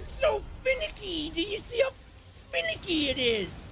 It's so finicky! Do you see how finicky it is?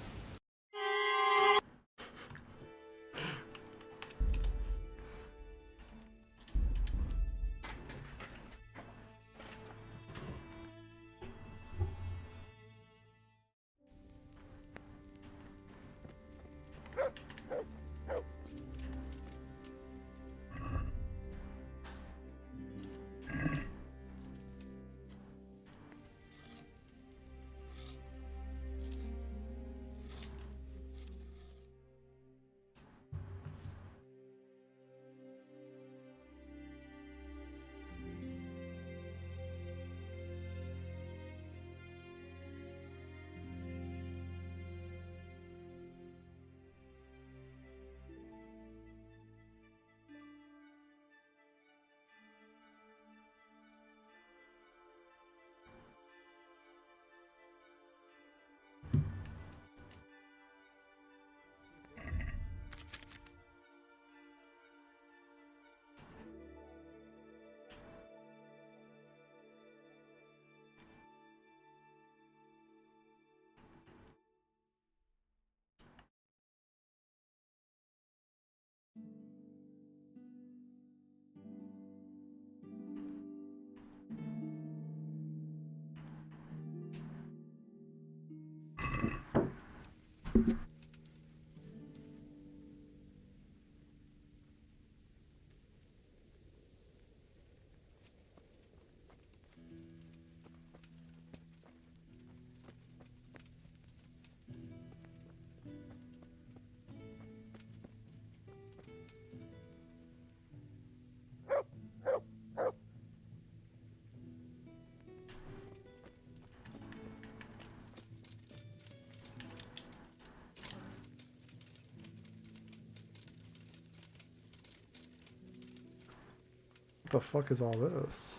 What the fuck is all this?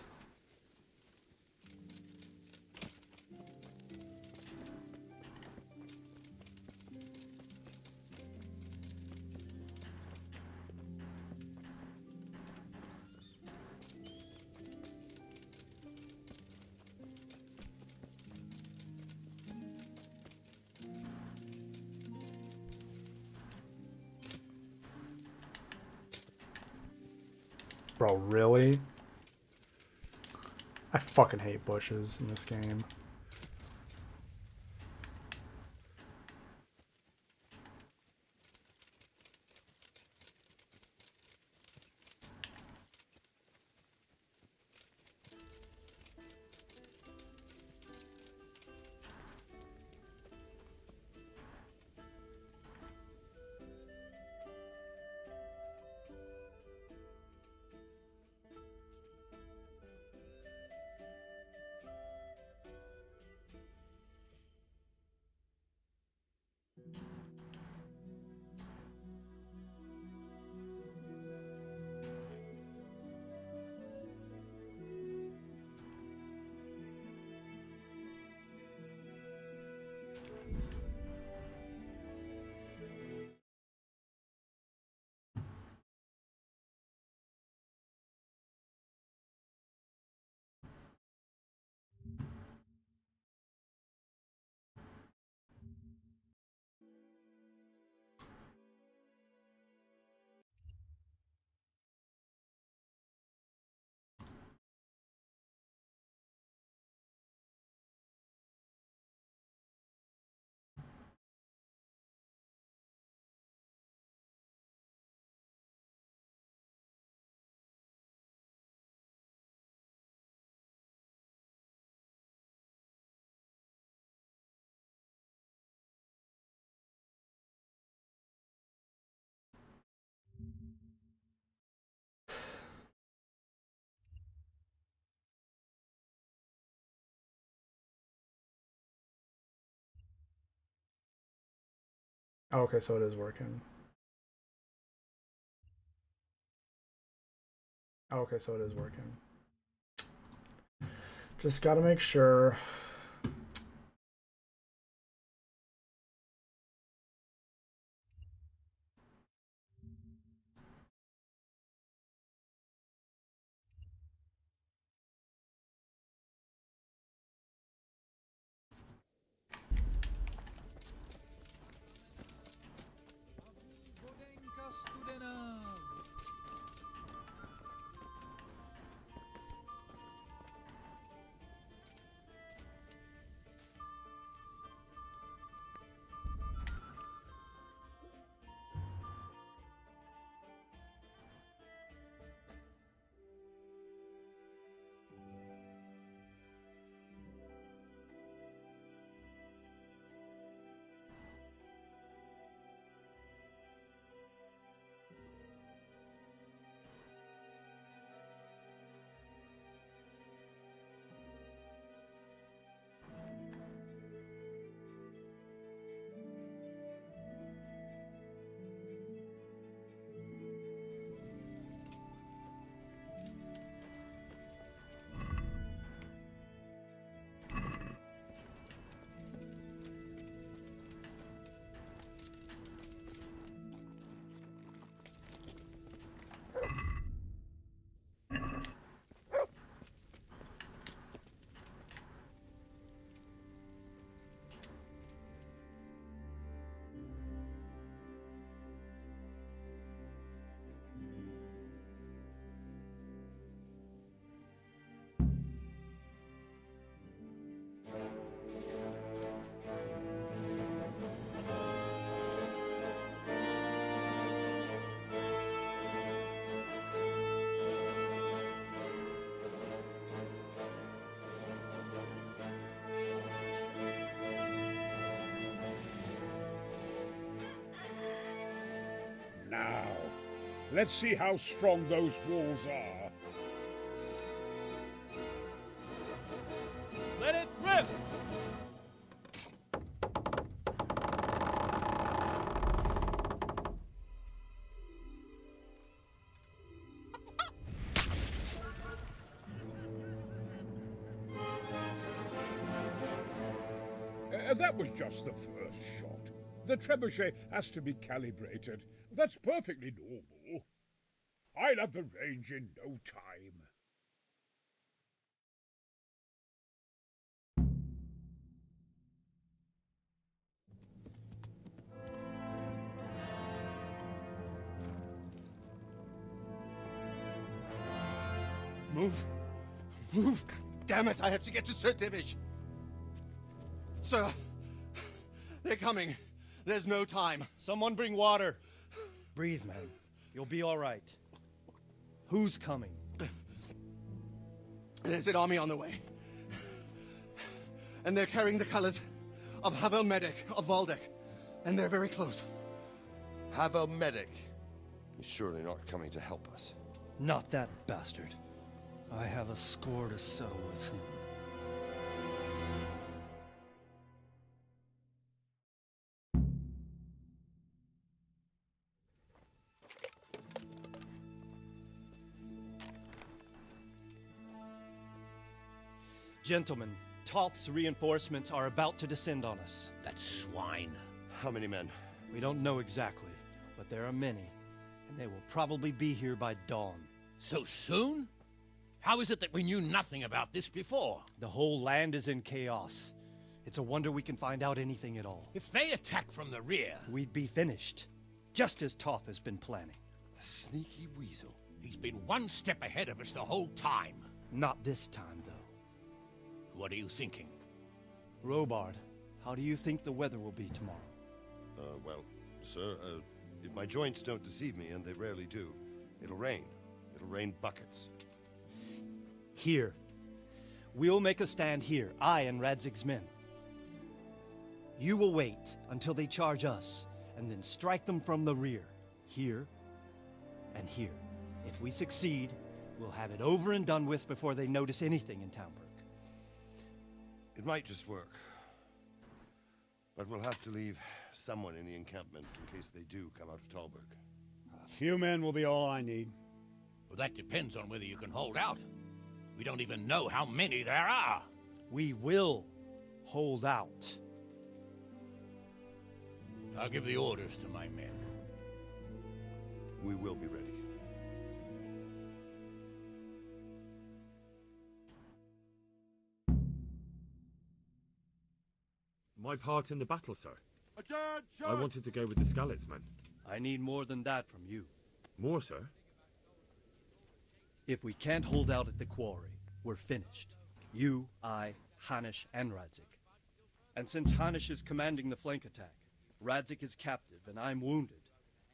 Bro, really? I fucking hate bushes in this game. Oh, okay, so it is working. Oh, okay, so it is working. Just gotta make sure. Now, let's see how strong those walls are. Let it rip! That was just the first shot. The trebuchet has to be calibrated. That's perfectly normal. I'll have the range in no time. Move! Move! Damn it, I have to get to Sir Divish! Sir, they're coming. There's no time. Someone bring water. Breathe, man. You'll be all right. Who's coming? There's an army on the way. And they're carrying the colors of Havel Medic of Valdek. And they're very close. Havel Medic. He's surely not coming to help us. Not that bastard. I have a score to settle with him. Gentlemen, Toth's reinforcements are about to descend on us. That swine. How many men? We don't know exactly, but there are many, and they will probably be here by dawn. So soon? How is it that we knew nothing about this before? The whole land is in chaos. It's a wonder we can find out anything at all. If they attack from the rear... We'd be finished, just as Toth has been planning. The sneaky weasel. He's been one step ahead of us the whole time. Not this time, though. What are you thinking? Robard, how do you think the weather will be tomorrow? Well, sir, if my joints don't deceive me, and they rarely do, it'll rain. It'll rain buckets. Here. We'll make a stand here, I and Radzig's men. You will wait until they charge us, and then strike them from the rear. Here, and here. If we succeed, we'll have it over and done with before they notice anything in Townburg. It might just work. But we'll have to leave someone in the encampments in case they do come out of Talberg. A few men will be all I need. Well, that depends on whether you can hold out. We don't even know how many there are. We will hold out. I'll give the orders to my men. We will be ready. My part in the battle, sir. Attention! I wanted to go with the Skalitz men. I need more than that from you. More, sir? If we can't hold out at the quarry, we're finished. You, I, Hanish, and Radzik. And since Hanish is commanding the flank attack, Radzik is captive and I'm wounded,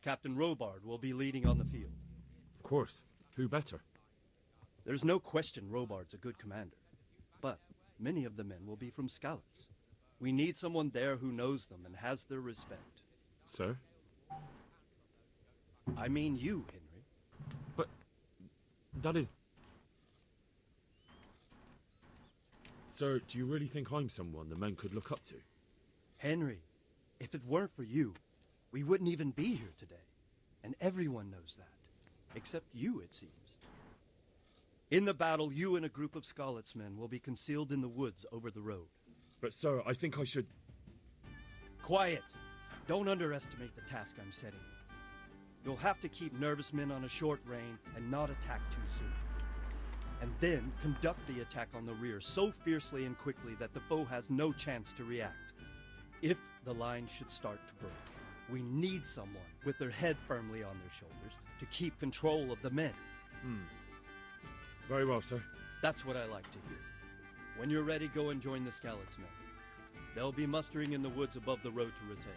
Captain Robard will be leading on the field. Of course. Who better? There's no question Robard's a good commander, but many of the men will be from Skalitz. We need someone there who knows them and has their respect. Sir? I mean you, Henry. But... that is... Sir, do you really think I'm someone the men could look up to? Henry, if it weren't for you, we wouldn't even be here today. And everyone knows that. Except you, it seems. In the battle, you and a group of Skalitz men will be concealed in the woods over the road. But sir, I think I should... Quiet! Don't underestimate the task I'm setting. You'll have to keep nervous men on a short rein and not attack too soon. And then conduct the attack on the rear so fiercely and quickly that the foe has no chance to react. If the line should start to break, we need someone with their head firmly on their shoulders to keep control of the men. Very well, sir. That's what I like to hear. When you're ready, go and join the Skalitz men. They'll be mustering in the woods above the road to Rete.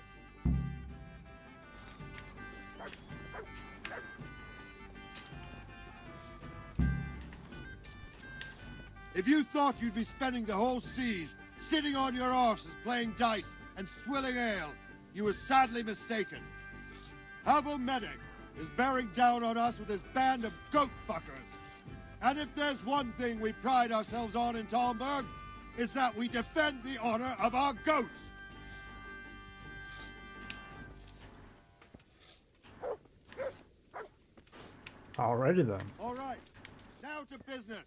If you thought you'd be spending the whole siege sitting on your arses playing dice and swilling ale, you were sadly mistaken. Havel Medic is bearing down on us with his band of goat fuckers. And if there's one thing we pride ourselves on in Talmberg, it's that we defend the honor of our goats. Alrighty then. All right, now to business.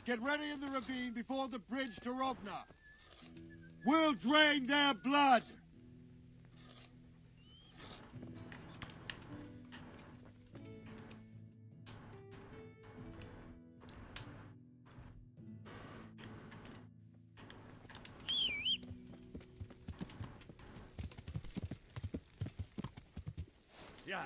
Get ready in the ravine before the bridge to Rovna. We'll drain their blood. Yeah.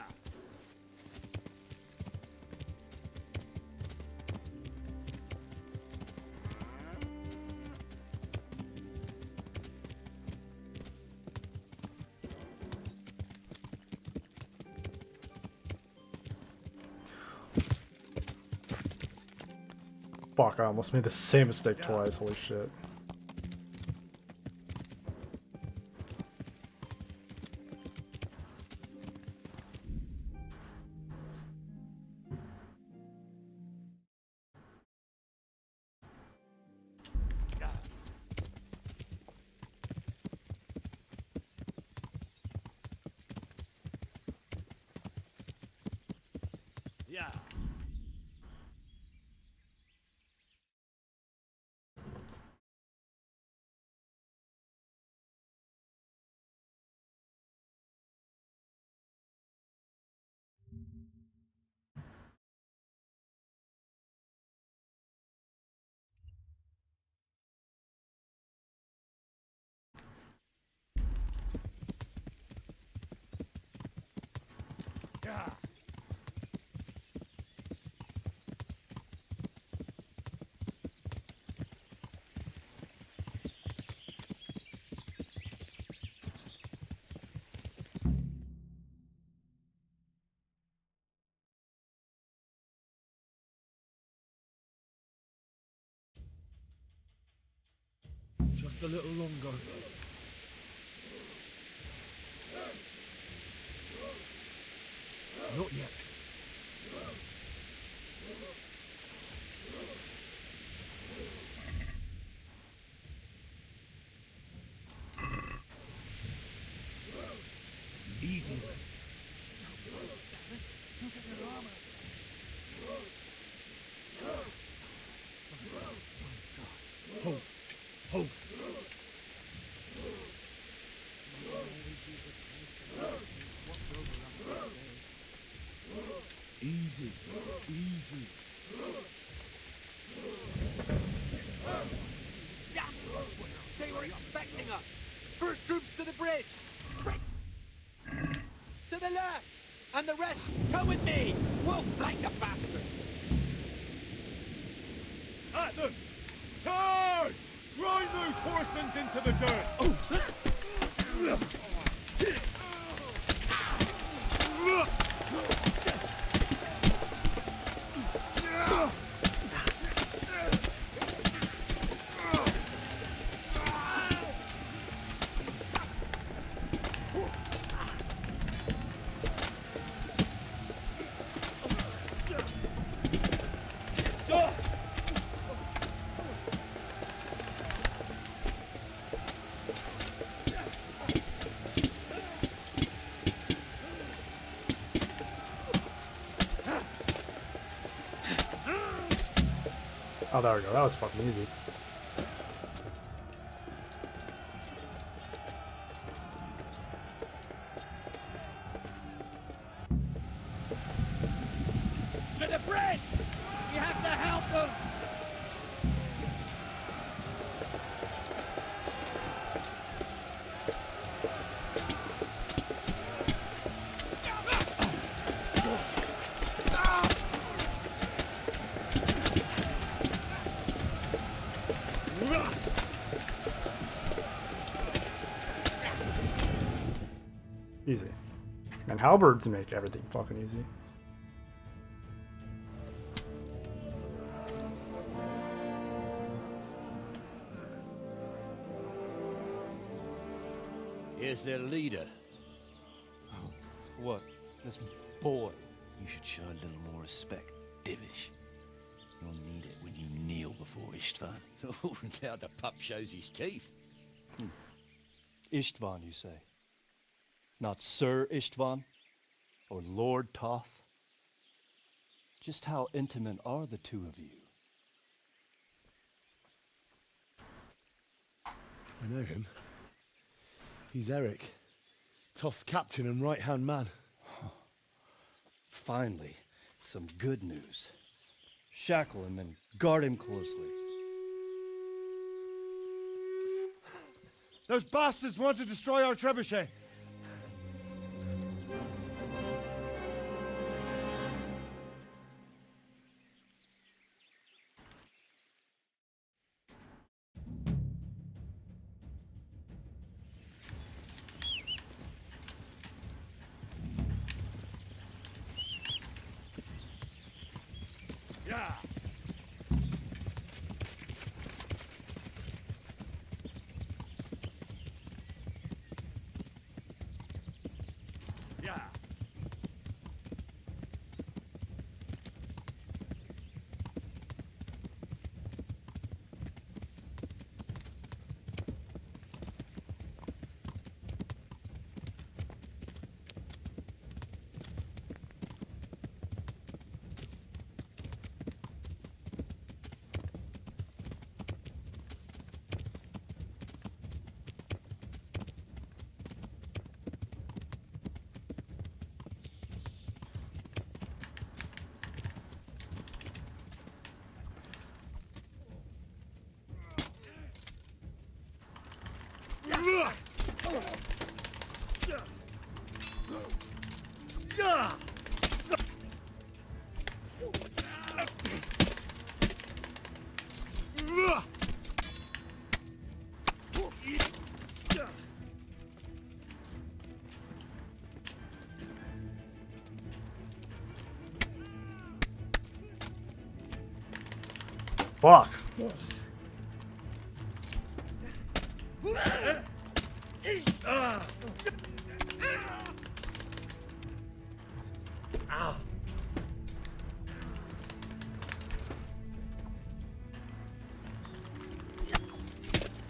Fuck, I almost made the same mistake twice. Holy shit. Yeah. Yeah. Just a little longer. Not yet. Easy. Look at your armor. Hold. Hold. Easy. Easy. Yeah! They were expecting us! First troops to the bridge! Right. To the left! And the rest, come with me! We'll flank the bastards! At them! Charge! Grind those horsens into the dirt! Oh, there we go. That was fucking easy. To the bridge! We have to help them! Easy. And halberds make everything fucking easy. Here's their leader. What? This boy? You should show a little more respect, Divish. You'll need it when you kneel before Istvan. Oh, now the pup shows his teeth. Istvan, you say? Not Sir Istvan? Or Lord Toth? Just how intimate are the two of you? I know him. He's Eric, Toth's captain and right-hand man. Finally, some good news. Shackle him and guard him closely. Those bastards want to destroy our trebuchet. Yeah. Yeah. Fuck.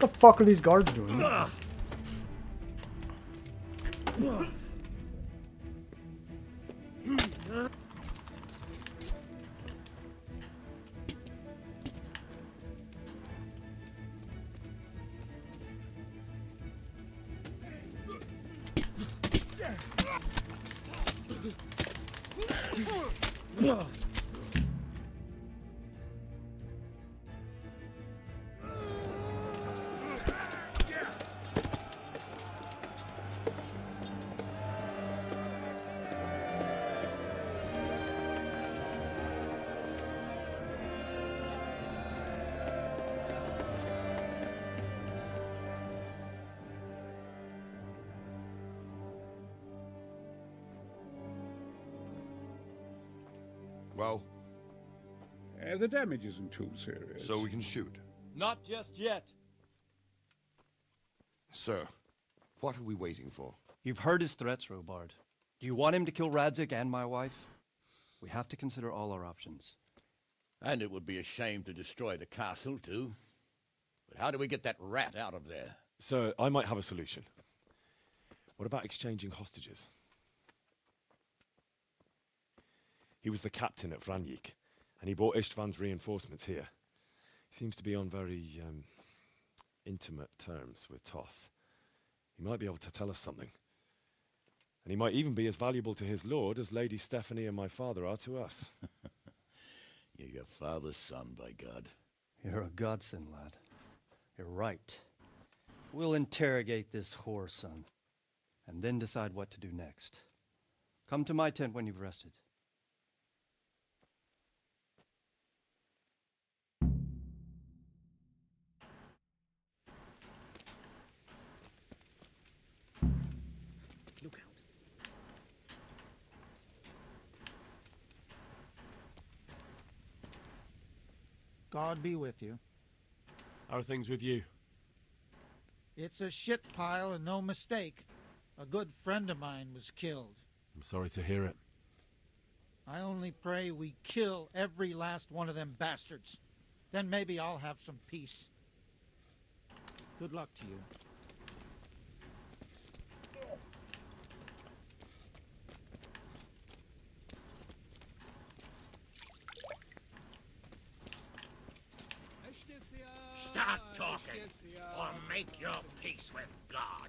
What the fuck are these guards doing? Well, The damage isn't too serious. so we can shoot. Not just yet. Sir, what are we waiting for? You've heard his threats, Robard. Do you want him to kill Radzik and my wife? We have to consider all our options. And it would be a shame to destroy the castle, too. But how do we get that rat out of there? So, I might have a solution. What about exchanging hostages? He was the captain at Vranyik, and he brought Istvan's reinforcements here. He seems to be on very, intimate terms with Toth. He might be able to tell us something. And he might even be as valuable to his lord as Lady Stephanie and my father are to us. You're your father's son, by God. You're a godsend, lad. You're right. We'll interrogate this whore, son, and then decide what to do next. Come to my tent when you've rested. Look out. God be with you. How are things with you? It's a shit pile and no mistake. A good friend of mine was killed. I'm sorry to hear it. I only pray we kill every last one of them bastards. Then maybe I'll have some peace. Good luck to you. Start talking, or make your peace with God.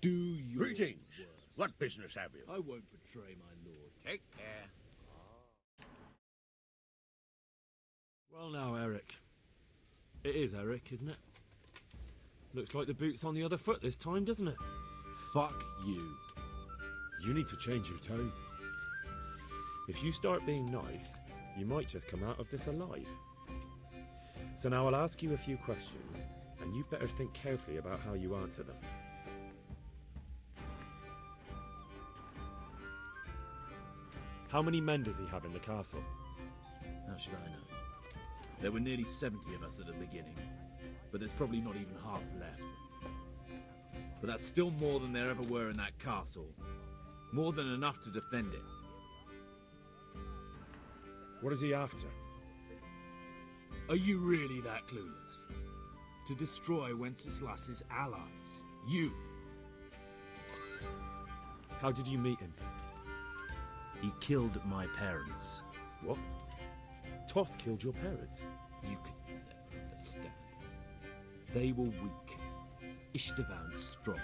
Do your Greetings. What business have you? I won't betray my lord. Take care. Well now, Eric. It is Eric, isn't it? Looks like the boot's on the other foot this time, doesn't it? Fuck you. You need to change your tone. If you start being nice, you might just come out of this alive. So now I'll ask you a few questions, and you better think carefully about how you answer them. How many men does he have in the castle? How should I know? There were nearly 70 of us at the beginning, but there's probably not even half left. But that's still more than there ever were in that castle. More than enough to defend it. What is he after? Are you really that clueless? To destroy Wenceslas's allies. You. How did you meet him? He killed my parents. What? Toth killed your parents? You can never understand. They were weak. Istvan strong.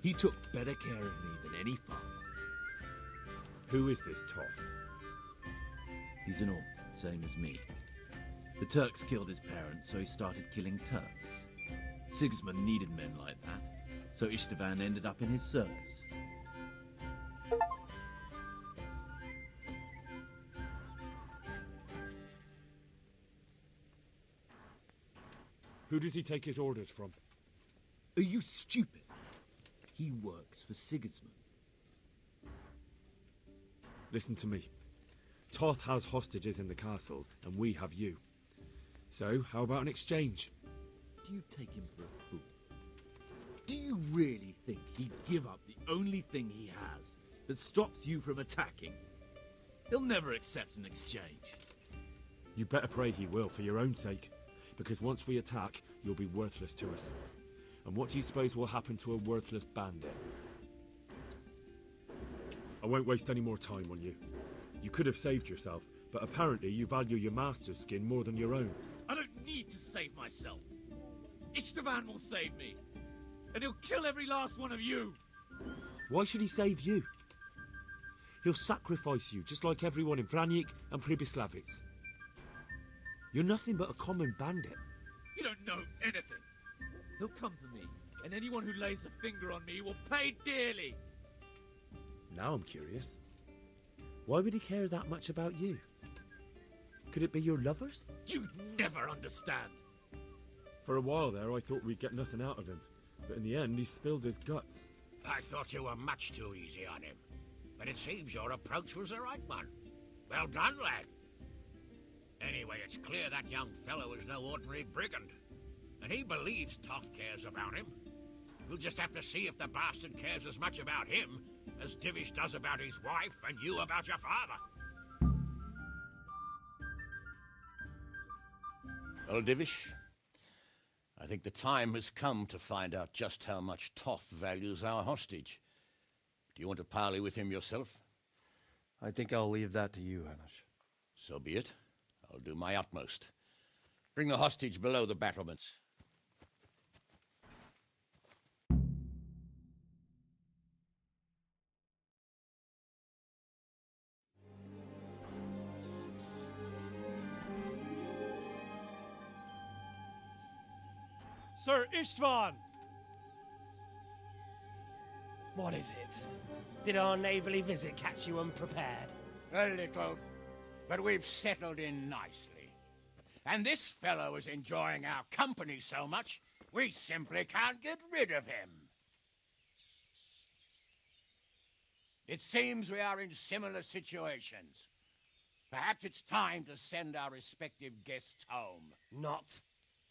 He took better care of me than any father. Who is this Toth? He's an orphan, same as me. The Turks killed his parents, so he started killing Turks. Sigismund needed men like that, so Istvan ended up in his service. Who does he take his orders from? Are you stupid? He works for Sigismund. Listen to me. Toth has hostages in the castle, and we have you. So, how about an exchange? Do you take him for a fool? Do you really think he'd give up the only thing he has that stops you from attacking? He'll never accept an exchange. You better pray he will, for your own sake. Because once we attack, you'll be worthless to us. And what do you suppose will happen to a worthless bandit? I won't waste any more time on you. You could have saved yourself, but apparently you value your master's skin more than your own. I don't need to save myself. Istvan will save me. And he'll kill every last one of you. Why should he save you? He'll sacrifice you, just like everyone in Vranyik and Pribyslavitz. You're nothing but a common bandit. You don't know anything. He'll come for me, and anyone who lays a finger on me will pay dearly. Now I'm curious. Why would he care that much about you? Could it be your lovers? You'd never understand. For a while there, I thought we'd get nothing out of him. But in the end, he spilled his guts. I thought you were much too easy on him. But it seems your approach was the right one. Well done, lad. Anyway, it's clear that young fellow is no ordinary brigand. And he believes Toth cares about him. We'll just have to see if the bastard cares as much about him as Divish does about his wife and you about your father. Well, Divish, I think the time has come to find out just how much Toth values our hostage. Do you want to parley with him yourself? I think I'll leave that to you, Hamish. So be it. I'll do my utmost. Bring the hostage below the battlements. Sir Istvan! What is it? Did our neighborly visit catch you unprepared? A little, but we've settled in nicely. And this fellow is enjoying our company so much, we simply can't get rid of him. It seems we are in similar situations. Perhaps it's time to send our respective guests home. Not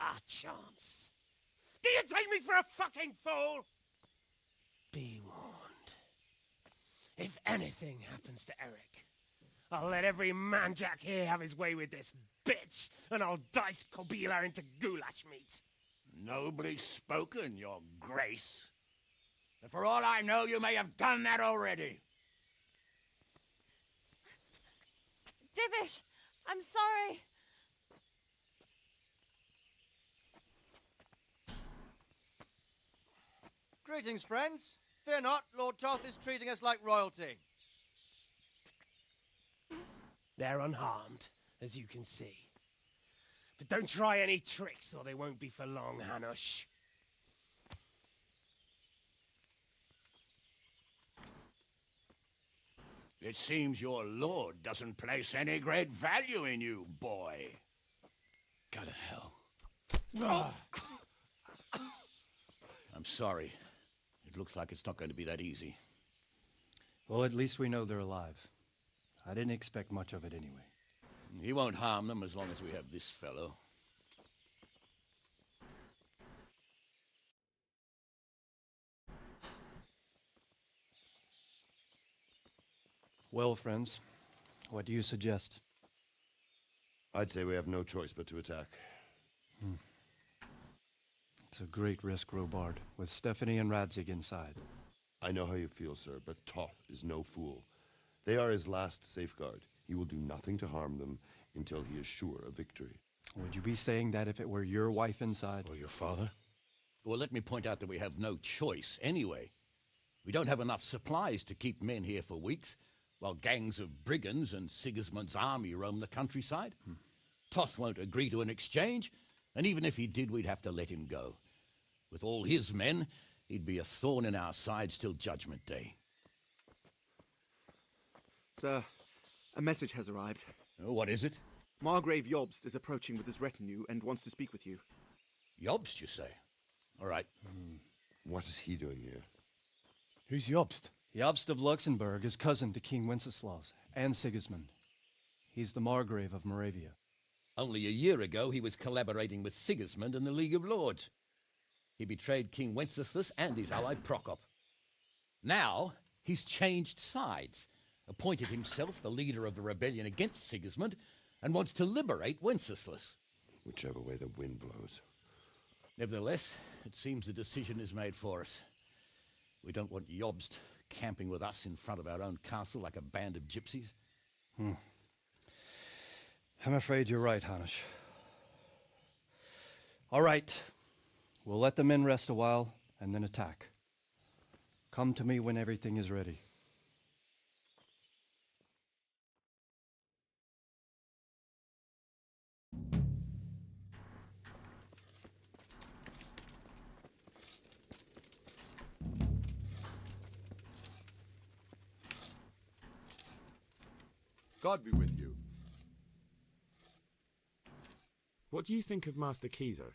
a chance. Do you take me for a fucking fool? Be warned. If anything happens to Eric, I'll let every manjack here have his way with this bitch, and I'll dice Kobila into goulash meat. Nobly spoken, your grace. And for all I know, you may have done that already. Divish, I'm sorry. Greetings, friends. Fear not, Lord Toth is treating us like royalty. They're unharmed, as you can see. But don't try any tricks, or they won't be for long, Hanush. It seems your lord doesn't place any great value in you, boy. Go to hell. I'm sorry. It looks like it's not going to be that easy. Well, at least we know they're alive. I didn't expect much of it anyway. He won't harm them as long as we have this fellow. Well, friends, what do you suggest? I'd say we have no choice but to attack. It's a great risk, Robard, with Stephanie and Radzig inside. I know how you feel, sir, but Toth is no fool. They are his last safeguard. He will do nothing to harm them until he is sure of victory. Would you be saying that if it were your wife inside? Or your father? Well, let me point out that we have no choice anyway. We don't have enough supplies to keep men here for weeks, while gangs of brigands and Sigismund's army roam the countryside. Toth won't agree to an exchange, and even if he did, we'd have to let him go. With all his men, he'd be a thorn in our sides till Judgment Day. Sir, a message has arrived. Oh, what is it? Margrave Jobst is approaching with his retinue and wants to speak with you. Jobst, you say? All right. What is he doing here? Who's Jobst? Jobst of Luxembourg is cousin to King Wenceslaus and Sigismund. He's the Margrave of Moravia. Only a year ago, he was collaborating with Sigismund and the League of Lords. He betrayed King Wenceslas and his ally Prokop. Now, he's changed sides, appointed himself the leader of the rebellion against Sigismund, and wants to liberate Wenceslas. Whichever way the wind blows. Nevertheless, it seems the decision is made for us. We don't want Jobst camping with us in front of our own castle like a band of gypsies. I'm afraid you're right, Hanush. All right. We'll let the men rest a while, and then attack. Come to me when everything is ready. God be with you. What do you think of Master Keezer?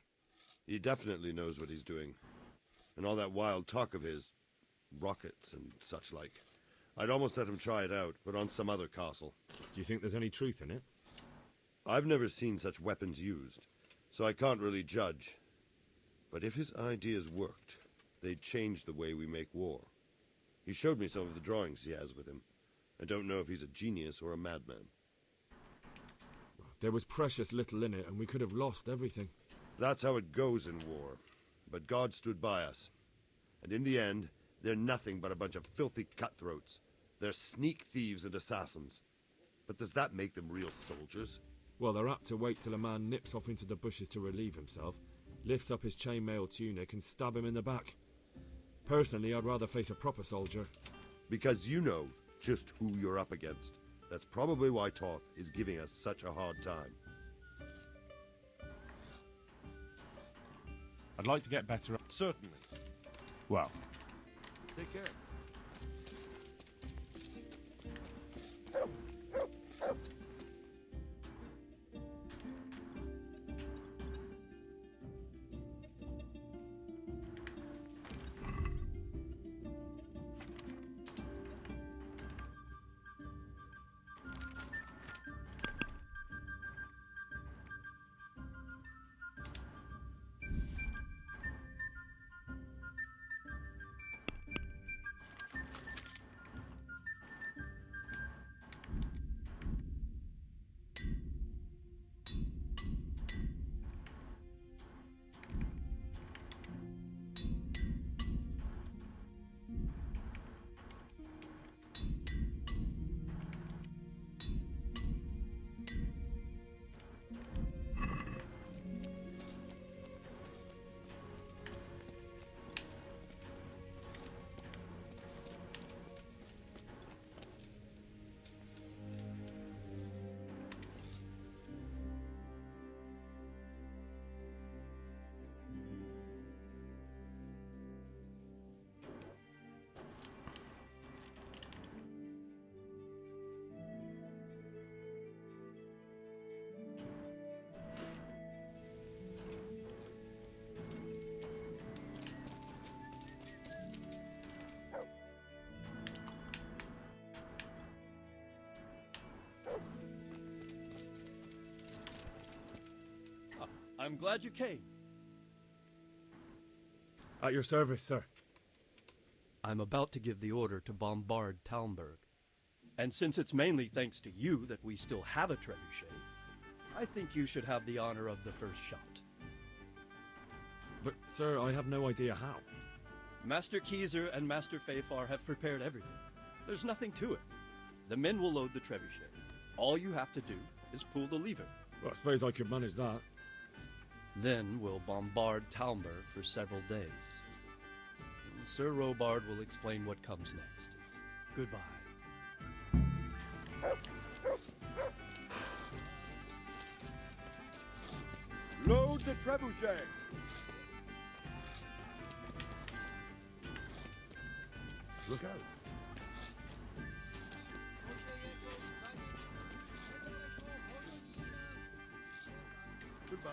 He definitely knows what he's doing. And all that wild talk of his, rockets and such like. I'd almost let him try it out, but on some other castle. Do you think there's any truth in it? I've never seen such weapons used, so I can't really judge. But if his ideas worked, they'd change the way we make war. He showed me some of the drawings he has with him. I don't know if he's a genius or a madman. There was precious little in it, and we could have lost everything. That's how it goes in war. But God stood by us. And in the end, they're nothing but a bunch of filthy cutthroats. They're sneak thieves and assassins. But does that make them real soldiers? Well, they're apt to wait till a man nips off into the bushes to relieve himself, lifts up his chainmail tunic and stab him in the back. Personally, I'd rather face a proper soldier. Because you know just who you're up against. That's probably why Toth is giving us such a hard time. I'd like to get better. Certainly. Well, Take care. I'm glad you came. At your service, sir. I'm about to give the order to bombard Talmberg. And since it's mainly thanks to you that we still have a trebuchet, I think you should have the honor of the first shot. But, sir, I have no idea how. Master Keyser and Master Fafar have prepared everything. There's nothing to it. The men will load the trebuchet. All you have to do is pull the lever. Well, I suppose I could manage that. Then we'll bombard Talmberg for several days. Sir Robard will explain what comes next. Goodbye. Load the trebuchet! Look out. Goodbye.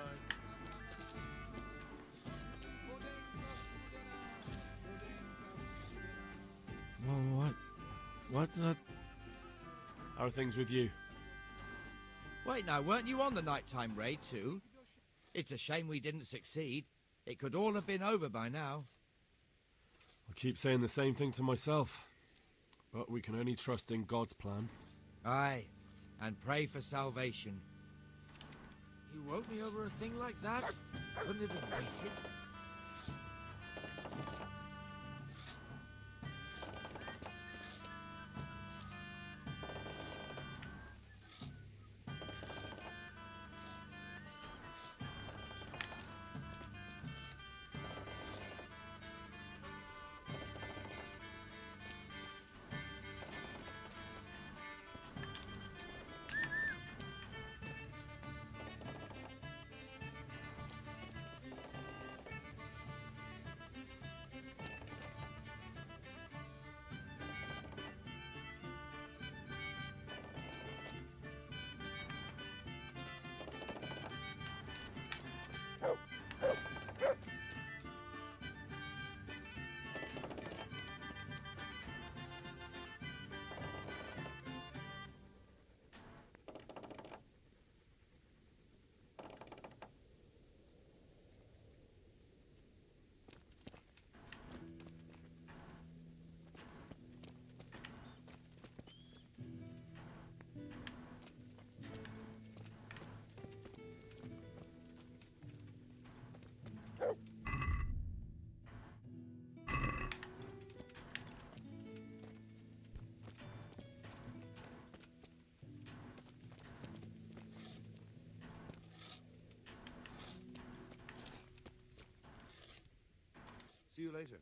Well, what the... How are things with you? Wait now, weren't you on the nighttime raid too? It's a shame we didn't succeed. It could all have been over by now. I keep saying the same thing to myself. But we can only trust in God's plan. Aye, and pray for salvation. You woke me over a thing like that? Couldn't it have waited? See you later.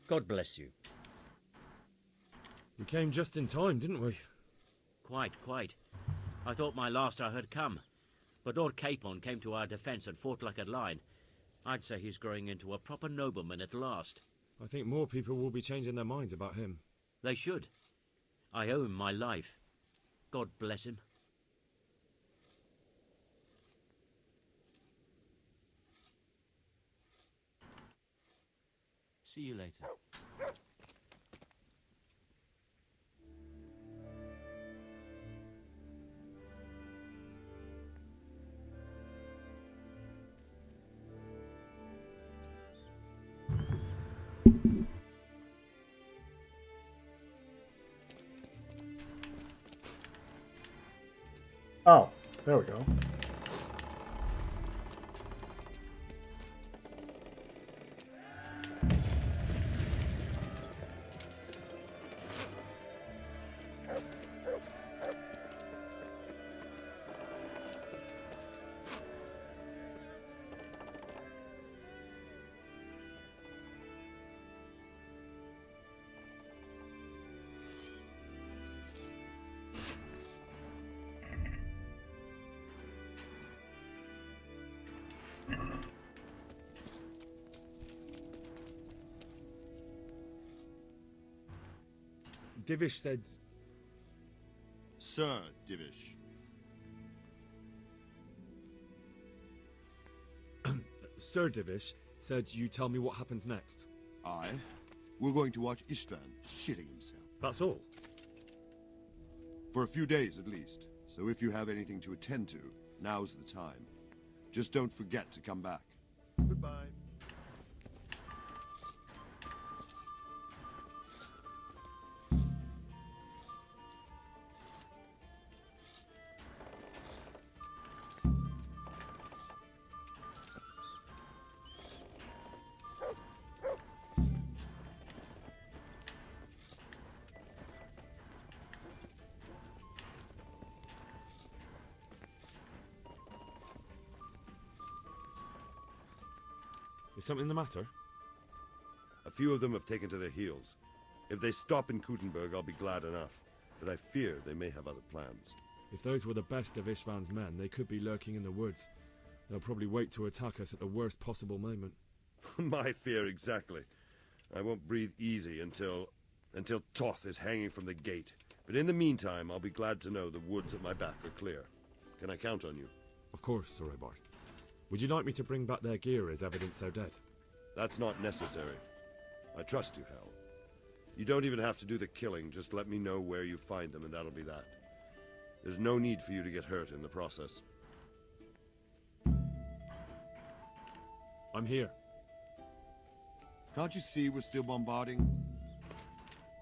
God bless you. We came just in time, didn't we? Quite. I thought my last hour had come. But Lord Capon came to our defence and fought like a lion. I'd say he's growing into a proper nobleman at last. I think more people will be changing their minds about him. They should. I owe him my life. God bless him. See you later. Oh, there we go. Divish said... Sir Divish. Sir Divish said you tell me what happens next. Aye. We're going to watch Istvan shitting himself. That's all? For a few days at least. So if you have anything to attend to, now's the time. Just don't forget to come back. Goodbye. Is something the matter? A few of them have taken to their heels. If they stop in Kutenberg, I'll be glad enough. But I fear they may have other plans. If those were the best of Istvan's men, they could be lurking in the woods. They'll probably wait to attack us at the worst possible moment. My fear exactly. I won't breathe easy until Toth is hanging from the gate. But in the meantime, I'll be glad to know the woods at my back are clear. Can I count on you? Of course, Sir Eobard. Would you like me to bring back their gear as evidence they're dead? That's not necessary. I trust you, Hal. You don't even have to do the killing, just let me know where you find them and that'll be that. There's no need for you to get hurt in the process. I'm here. Can't you see we're still bombarding?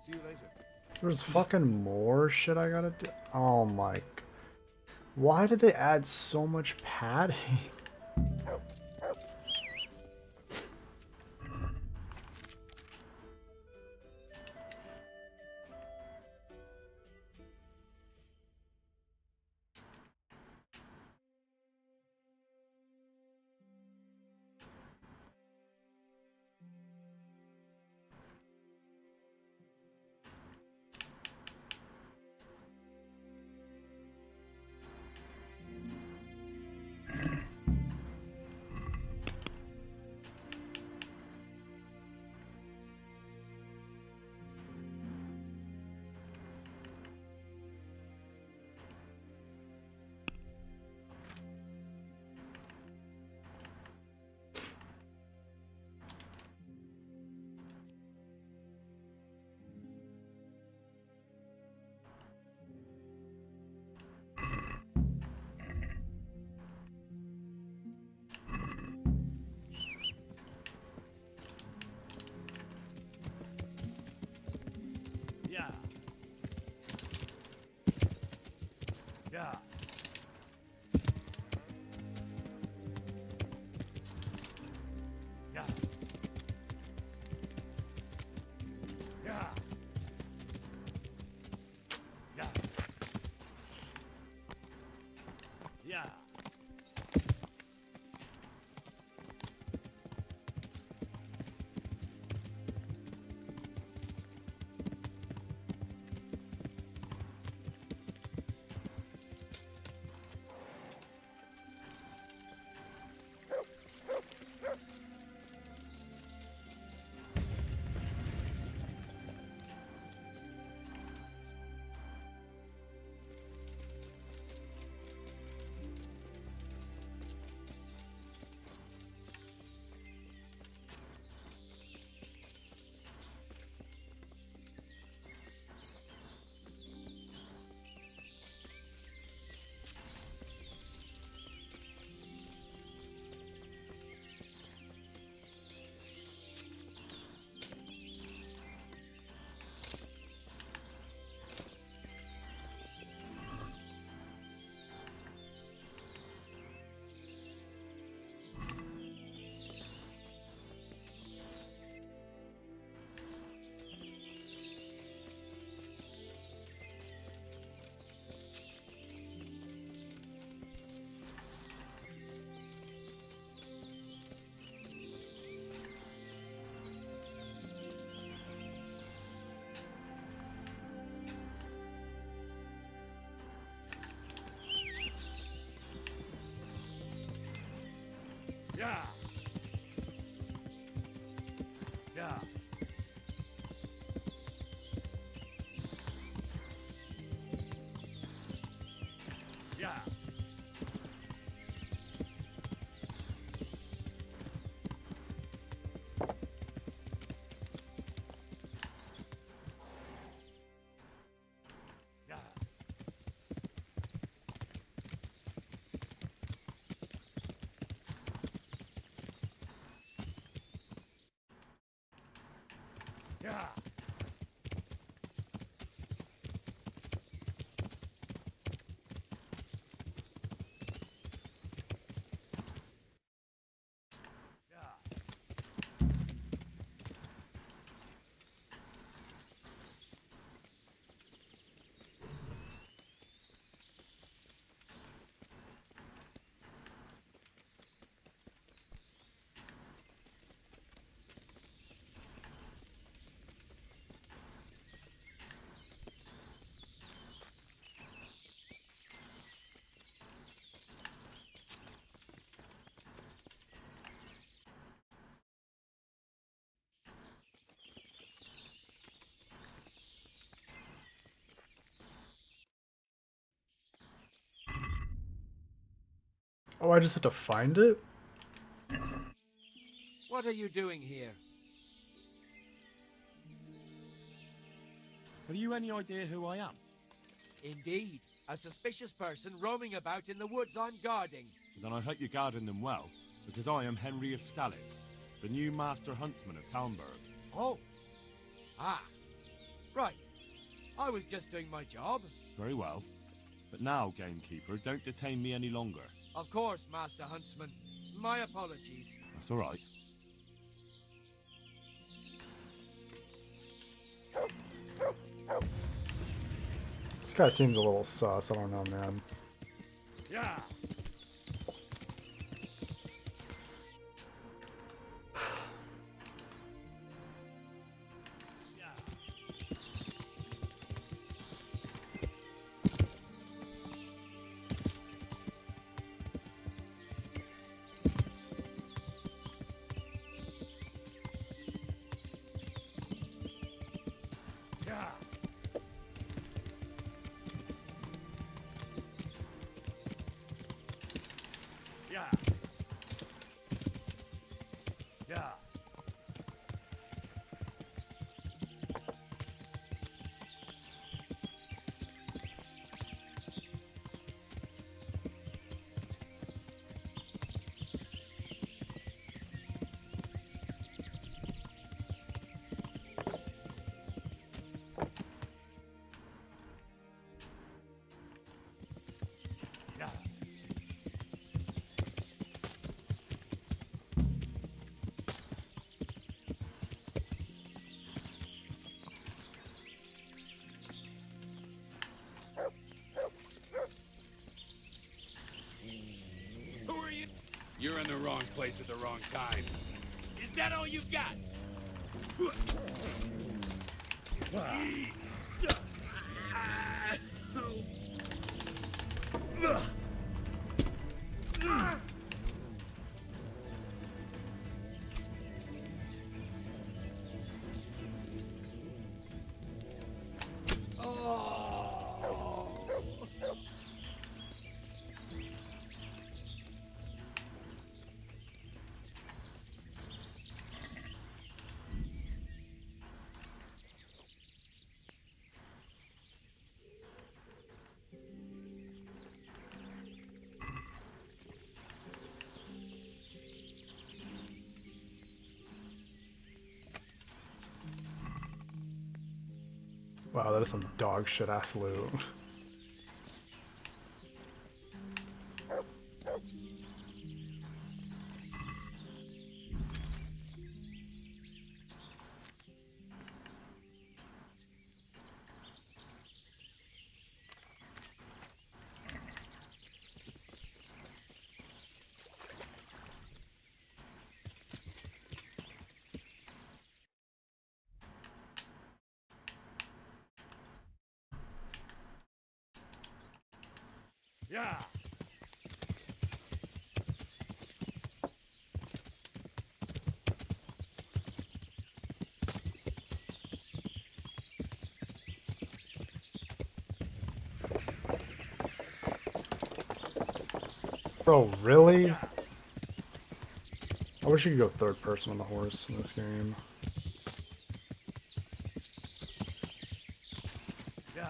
See you later. There's fucking more shit I gotta do. Oh my. Why did they add so much padding? Yeah. Yeah. Yeah. Yeah. Yeah. Yeah. Yeah. Yeah. Yeah. Yeah. Oh, I just have to find it? What are you doing here? Have you any idea who I am? Indeed, a suspicious person roaming about in the woods I'm guarding. Then I hope you're guarding them well, because I am Henry of Skalitz, the new Master Huntsman of Talmberg. Oh. Ah. Right. I was just doing my job. Very well. But now, Gamekeeper, don't detain me any longer. Of course, Master Huntsman. My apologies. That's all right. This guy seems a little sus. I don't know, man. Yeah. Yeah. Yeah. Who are you? You're in the wrong place at the wrong time. Is that all you've got? Wow, that is some dog shit ass loot. Yeah. Bro, really? I wish you could go third person on the horse in this game. Yeah.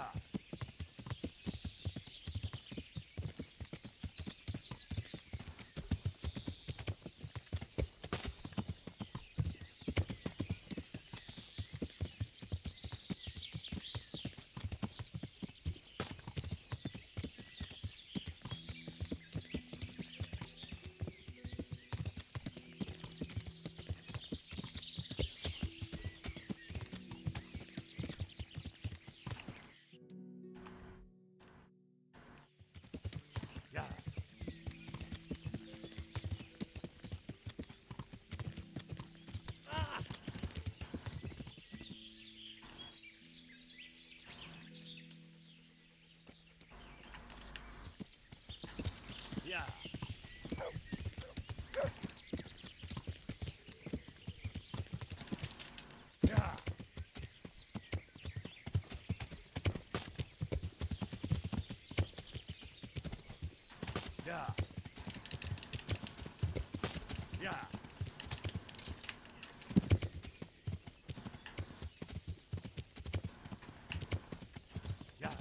Yeah. Ah! Yeah. Yeah. Yeah. Yeah. Yeah.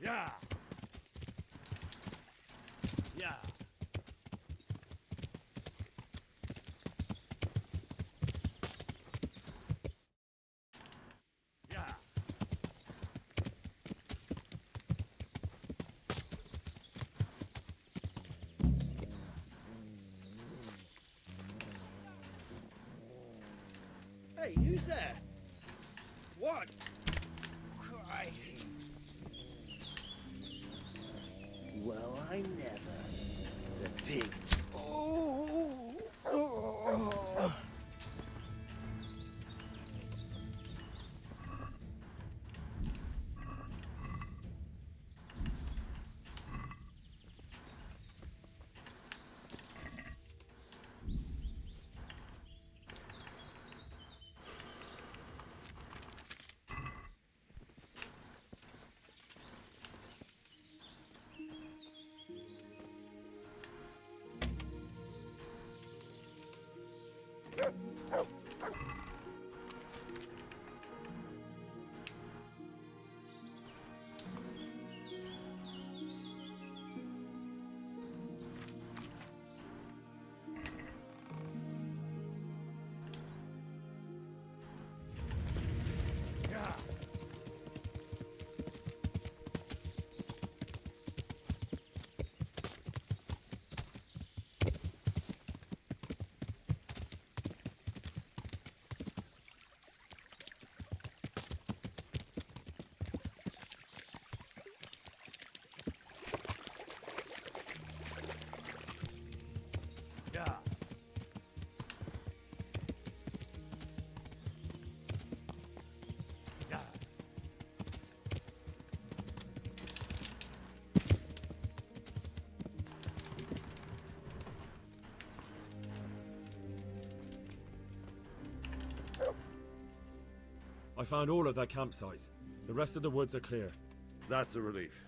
Yeah. Yeah. Yeah. Hey, who's there? What? Christ. Well, I never. The pig. Oh. Oh. Yeah. Yeah. Yeah. I found all of their campsites. The rest of the woods are clear. That's a relief.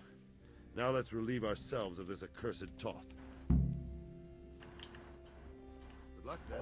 Now let's relieve ourselves of this accursed Toth. Good luck, then.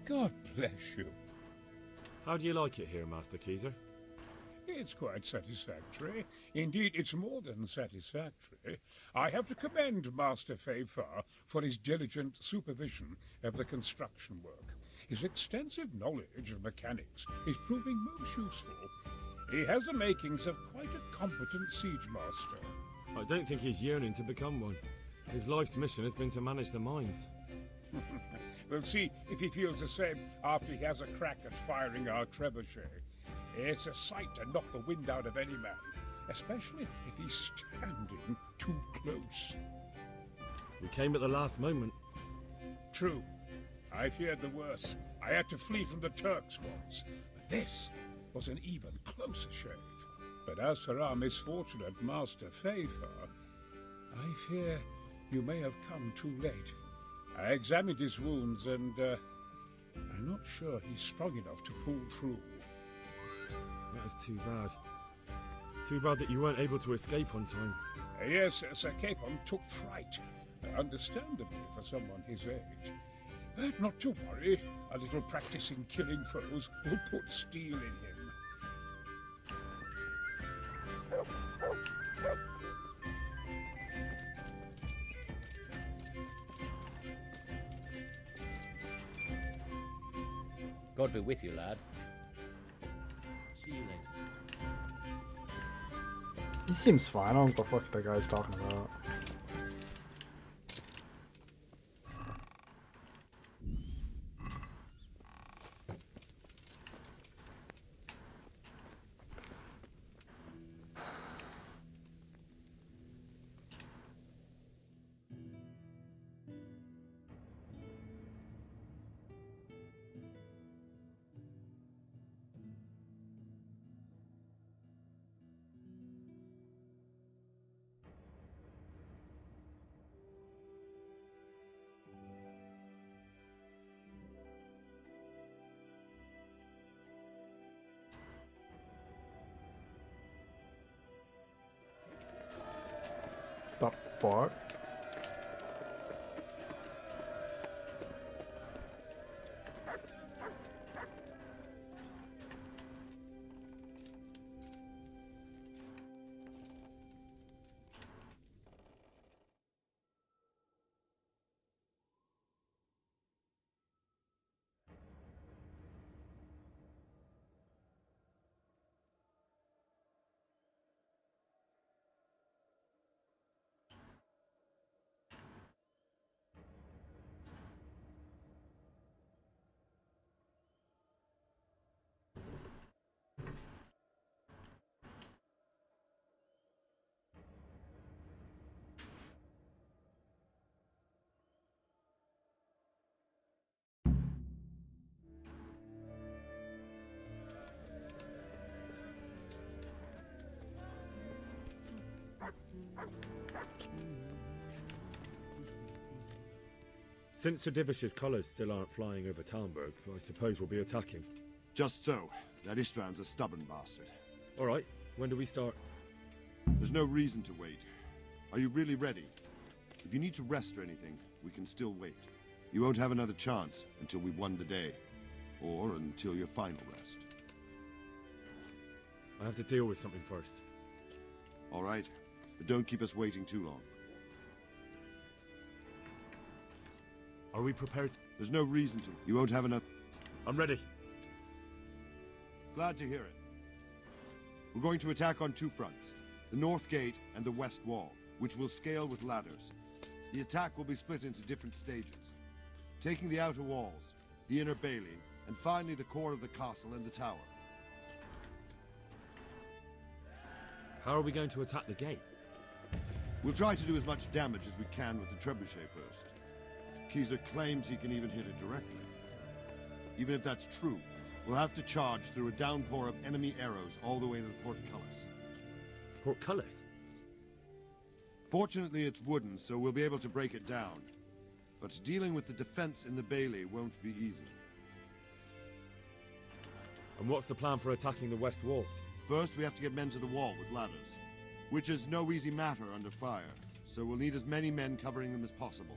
God bless you. How do you like it here, Master Keezer? It's quite satisfactory. Indeed, it's more than satisfactory. I have to commend Master Fayfar for his diligent supervision of the construction work. His extensive knowledge of mechanics is proving most useful. He has the makings of quite a competent siege master. I don't think he's yearning to become one. His life's mission has been to manage the mines. We'll see if he feels the same after he has a crack at firing our trebuchet. It's a sight to knock the wind out of any man, especially if he's standing too close. We came at the last moment. True. I feared the worst. I had to flee from the Turks once. But this was an even closer shave. But as for our misfortunate Master Fayfar, I fear you may have come too late. I examined his wounds and I'm not sure he's strong enough to pull through. That is too bad. Too bad that you weren't able to escape on time. Yes, Sir Capon took fright. Understandably for someone his age. But not to worry. A little practice in killing foes will put steel in him. God be with you, lad. See you later. He seems fine. I don't know what the fuck that guy's talking about. The fuck? Since Sir Divish's colours still aren't flying over Talmberg, I suppose we'll be attacking. Just so. That István's a stubborn bastard. All right, when do we start? There's no reason to wait. Are you really ready? If you need to rest or anything, we can still wait. You won't have another chance until we've won the day. Or until your final rest. I have to deal with something first. All right, but don't keep us waiting too long. Are we prepared? There's no reason to. You won't have enough. I'm ready. Glad to hear it. We're going to attack on two fronts. The north gate and the west wall, which will scale with ladders. The attack will be split into different stages. Taking the outer walls, the inner bailey, and finally the core of the castle and the tower. How are we going to attack the gate? We'll try to do as much damage as we can with the trebuchet first. Keezer claims he can even hit it directly. Even if that's true, we'll have to charge through a downpour of enemy arrows all the way to the portcullis. Portcullis? Fortunately, it's wooden, so we'll be able to break it down. But dealing with the defense in the bailey won't be easy. And what's the plan for attacking the west wall? First, we have to get men to the wall with ladders, which is no easy matter under fire, so we'll need as many men covering them as possible.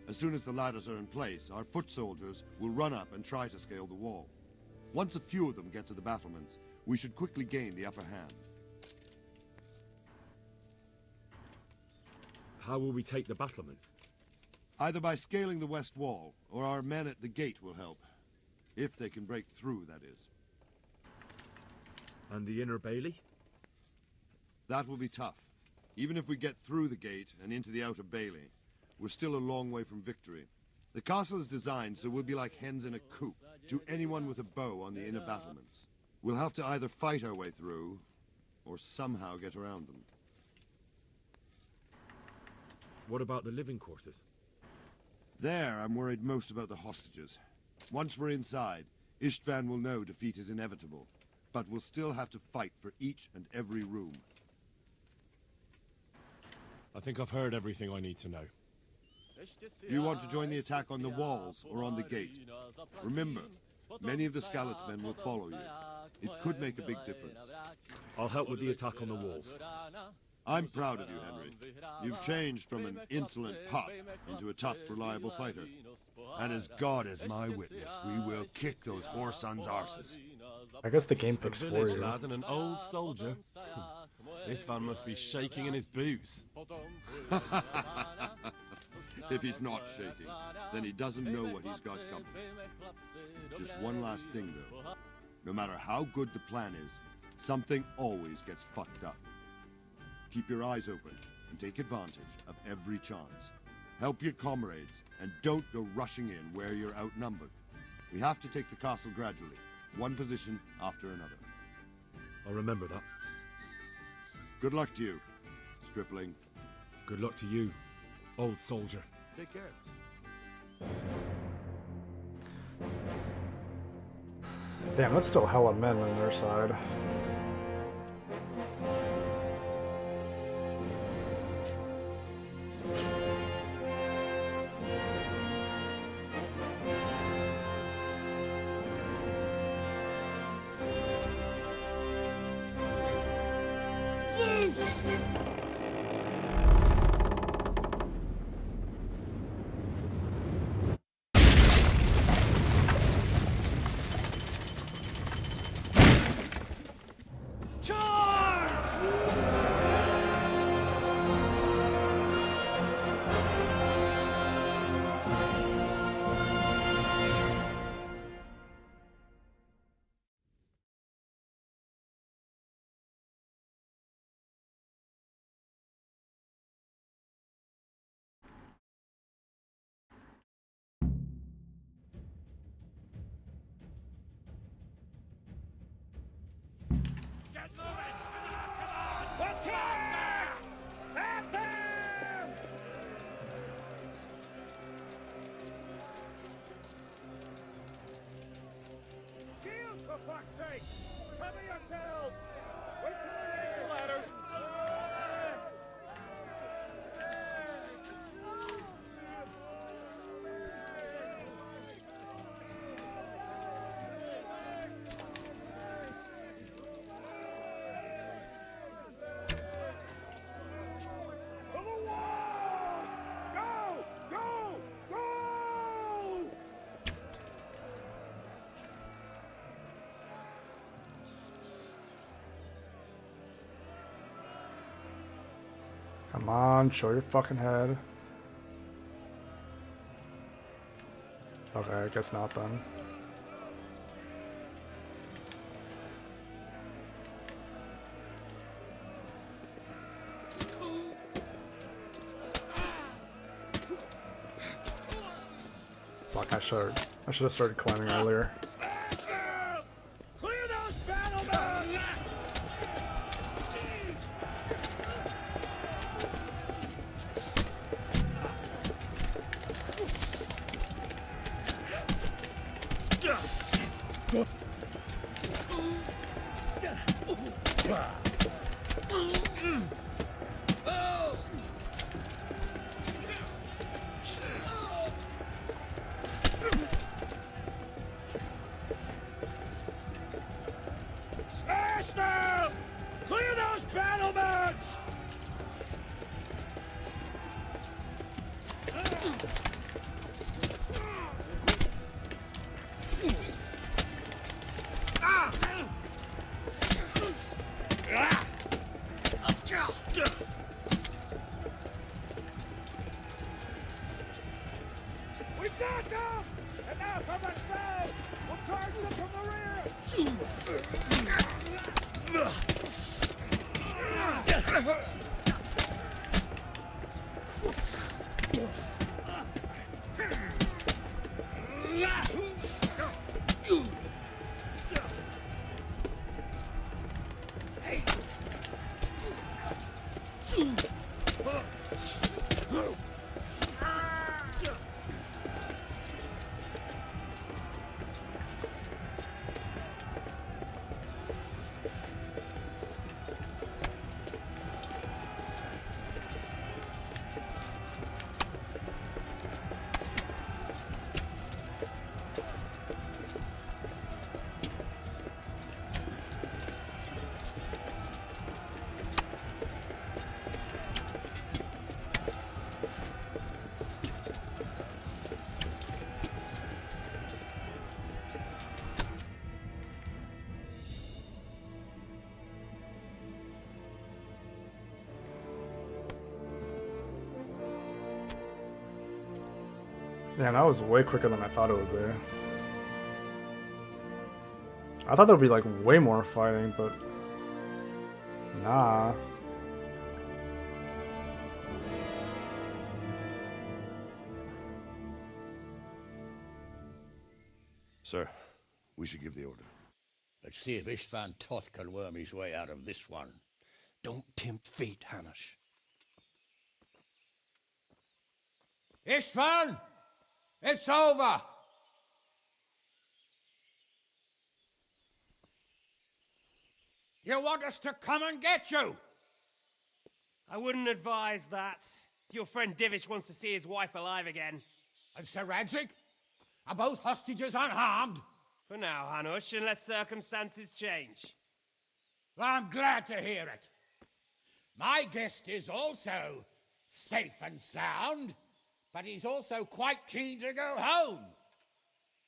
As soon as the ladders are in place, our foot soldiers will run up and try to scale the wall. Once a few of them get to the battlements, we should quickly gain the upper hand. How will we take the battlements? Either by scaling the west wall, or our men at the gate will help. If they can break through, that is. And the inner bailey? That will be tough. Even if we get through the gate and into the outer bailey, we're still a long way from victory. The castle is designed so we'll be like hens in a coop to anyone with a bow on the inner battlements. We'll have to either fight our way through, or somehow get around them. What about the living quarters? There, I'm worried most about the hostages. Once we're inside, Istvan will know defeat is inevitable, but we'll still have to fight for each and every room. I think I've heard everything I need to know. Do you want to join the attack on the walls or on the gate? Remember, many of the Skalitz men will follow you. It could make a big difference. I'll help with the attack on the walls. I'm proud of you, Henry. You've changed from an insolent pup into a tough, reliable fighter. And as God is my witness, we will kick those whore sons' arses. I guess the game picks A for village you. lad and an old soldier. This man must be shaking in his boots. If he's not shaking, then he doesn't know what he's got coming. Just one last thing, though. No matter how good the plan is, something always gets fucked up. Keep your eyes open and take advantage of every chance. Help your comrades and don't go rushing in where you're outnumbered. We have to take the castle gradually, one position after another. I'll remember that. Good luck to you, stripling. Good luck to you, old soldier. Take care. Damn, that's still hella men on their side. For fuck's sake! Cover yourselves! Wait till we raise the ladders! For the walls! Go! Go! Go! Come on, show your fucking head. Okay, I guess not then. Fuck, I should have started climbing earlier. Clear those battlements! Smash them! Clear those battlements! We got them! And now from the south! We'll charge them from the rear! Man, that was way quicker than I thought it would be. I thought there would be like way more fighting, but nah. Sir, we should give the order. Let's see if Istvan Toth can worm his way out of this one. Don't tempt fate, Hanush. Istvan! It's over! You want us to come and get you? I wouldn't advise that. Your friend Divish wants to see his wife alive again. And Sir Radzig? Are both hostages unharmed? For now, Hanush, unless circumstances change. Well, I'm glad to hear it. My guest is also safe and sound, but he's also quite keen to go home.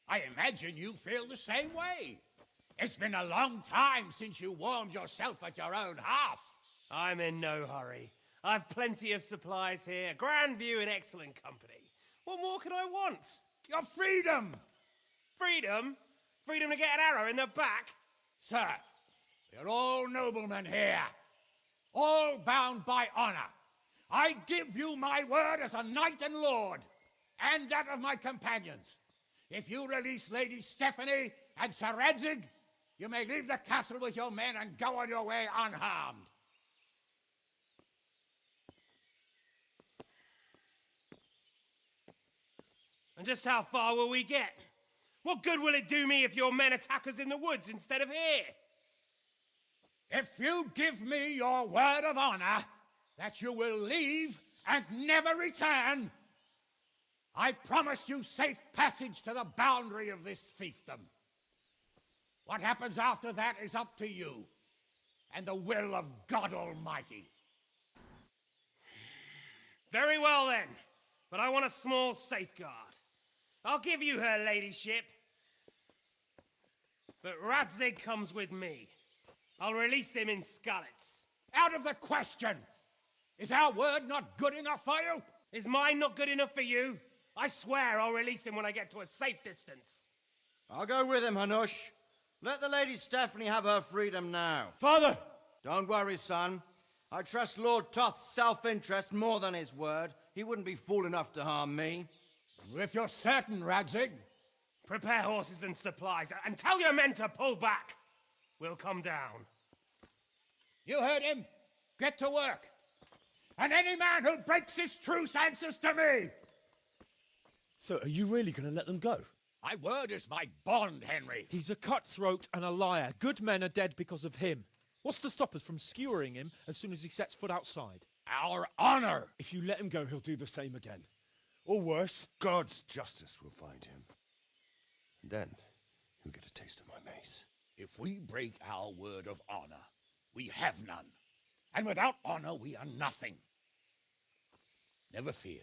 I imagine you feel the same way. It's been a long time since you warmed yourself at your own hearth. I'm in no hurry. I've plenty of supplies here, grand view and excellent company. What more could I want? Your freedom! Freedom? Freedom to get an arrow in the back? Sir, we're all noblemen here, all bound by honor. I give you my word as a knight and lord, and that of my companions. If you release Lady Stephanie and Sir Radzig, you may leave the castle with your men and go on your way unharmed. And just how far will we get? What good will it do me if your men attack us in the woods instead of here? If you give me your word of honor that you will leave and never return, I promise you safe passage to the boundary of this fiefdom. What happens after that is up to you and the will of God Almighty. Very well then, but I want a small safeguard. I'll give you her ladyship, but Radzig comes with me. I'll release him in Skalitz. Out of the question! Is our word not good enough for you? Is mine not good enough for you? I swear I'll release him when I get to a safe distance. I'll go with him, Hanush. Let the Lady Stephanie have her freedom now. Father! Don't worry, son. I trust Lord Toth's self-interest more than his word. He wouldn't be fool enough to harm me. If you're certain, Radzig. Prepare horses and supplies, and tell your men to pull back. We'll come down. You heard him. Get to work. And any man who breaks this truce answers to me. So, are you really going to let them go? My word is my bond, Henry. He's a cutthroat and a liar. Good men are dead because of him. What's to stop us from skewering him as soon as he sets foot outside? Our honor! If you let him go, he'll do the same again. Or worse. God's justice will find him. And then he'll get a taste of my mace. If we break our word of honor, we have none. And without honor, we are nothing. Never fear.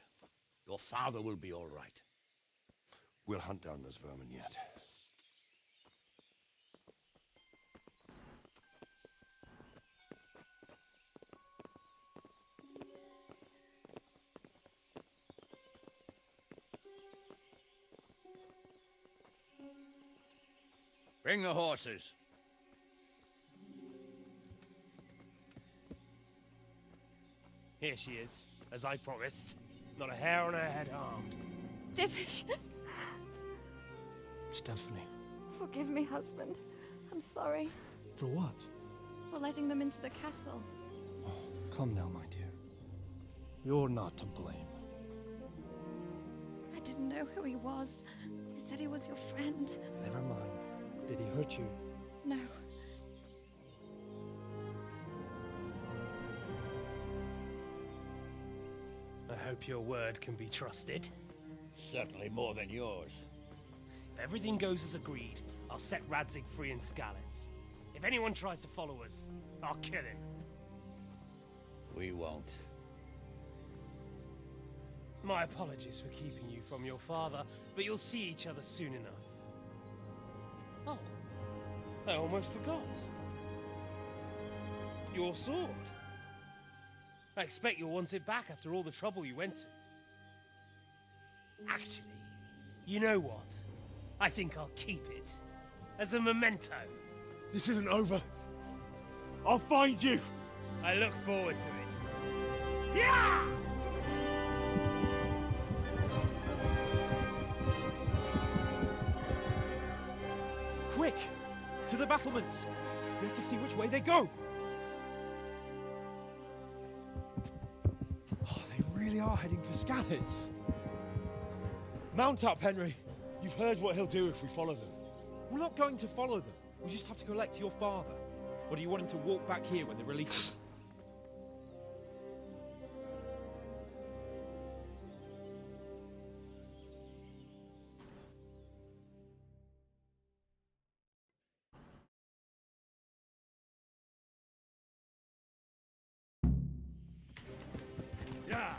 Your father will be all right. We'll hunt down those vermin yet. Bring the horses. Here she is, as I promised. Not a hair on her head harmed. Divish! Stephanie. Forgive me, husband. I'm sorry For what? for letting them into the castle. Come now, my dear. You're not to blame. I didn't know who he was. He said he was your friend. Never mind. Did he hurt you? No. I hope your word can be trusted. Certainly more than yours. If everything goes as agreed, I'll set Radzig free in Skalitz. If anyone tries to follow us, I'll kill him. We won't. My apologies for keeping you from your father, but you'll see each other soon enough. Oh, I almost forgot. Your sword. I expect you'll want it back after all the trouble you went to. Actually, you know what? I think I'll keep it. As a memento. This isn't over. I'll find you. I look forward to it. Yeah! Quick! To the battlements! We have to see which way they go! Oh, they really are heading for Skalitz. Mount up, Henry. You've heard what he'll do if we follow them. We're not going to follow them. We just have to collect your father. Or do you want him to walk back here when they release him? Yeah!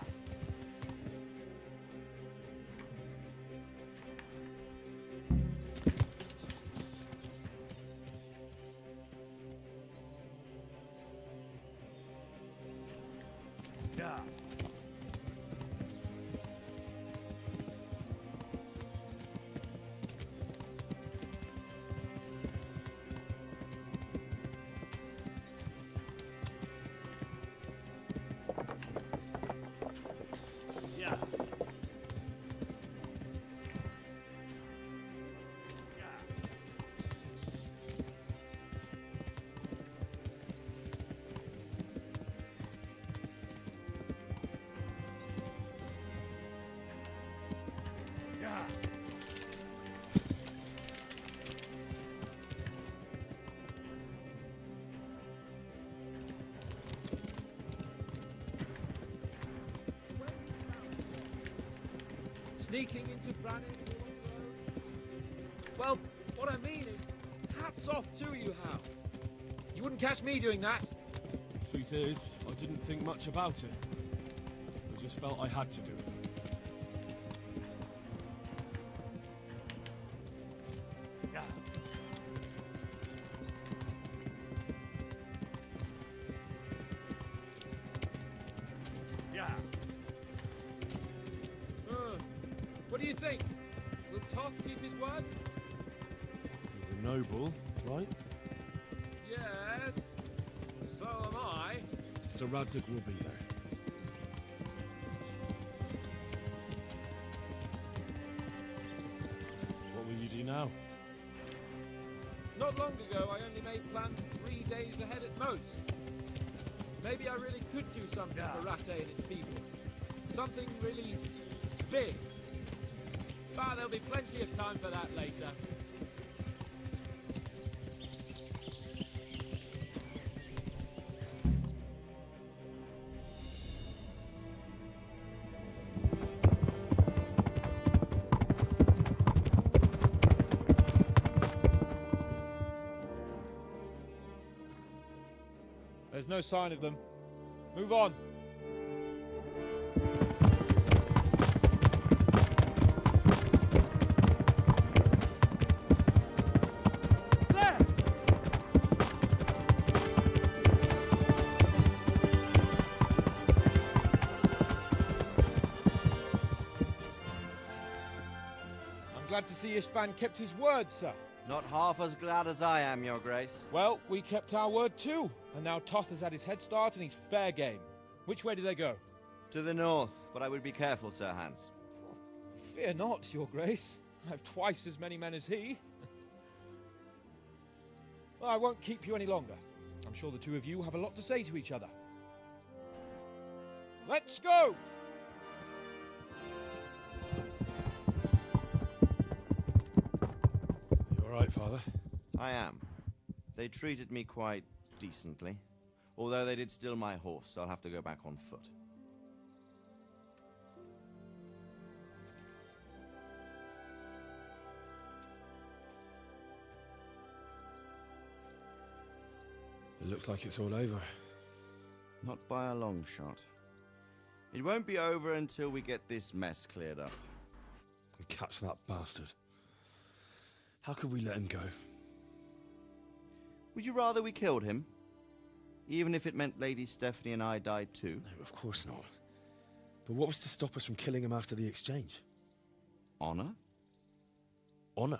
Yeah. Yeah. Yeah. Sneaking into Brannon? Well, what I mean is, hats off to you, Hal. You wouldn't catch me doing that. Truth is, I didn't think much about it. I just felt I had to do it. Yeah. Yeah. What do you think? Will Toth keep his word? He's a noble, right? Yes. So am I. So Radzig will be there. What will you do now? Not long ago, I only made plans 3 days ahead at most. Maybe I really could do something for Rattay and its people. Something really big. But there'll be plenty of time for that later. There's no sign of them. Move on. There! I'm glad to see Istvan kept his word, sir. Not half as glad as I am, Your Grace. Well, we kept our word too, and now Toth has had his head start and he's fair game. Which way do they go? To the north, but I would be careful, Sir Hans. Fear not, Your Grace. I have twice as many men as he. Well, I won't keep you any longer. I'm sure the two of you have a lot to say to each other. Let's go! You all right, Father? I am. They treated me quite decently. Although they did steal my horse, so I'll have to go back on foot. It looks like it's all over. Not by a long shot. It won't be over until we get this mess cleared up. And catch that bastard. How could we let him go? Would you rather we killed him? Even if it meant Lady Stephanie and I died too? No, of course not. But what was to stop us from killing him after the exchange? Honor? Honor?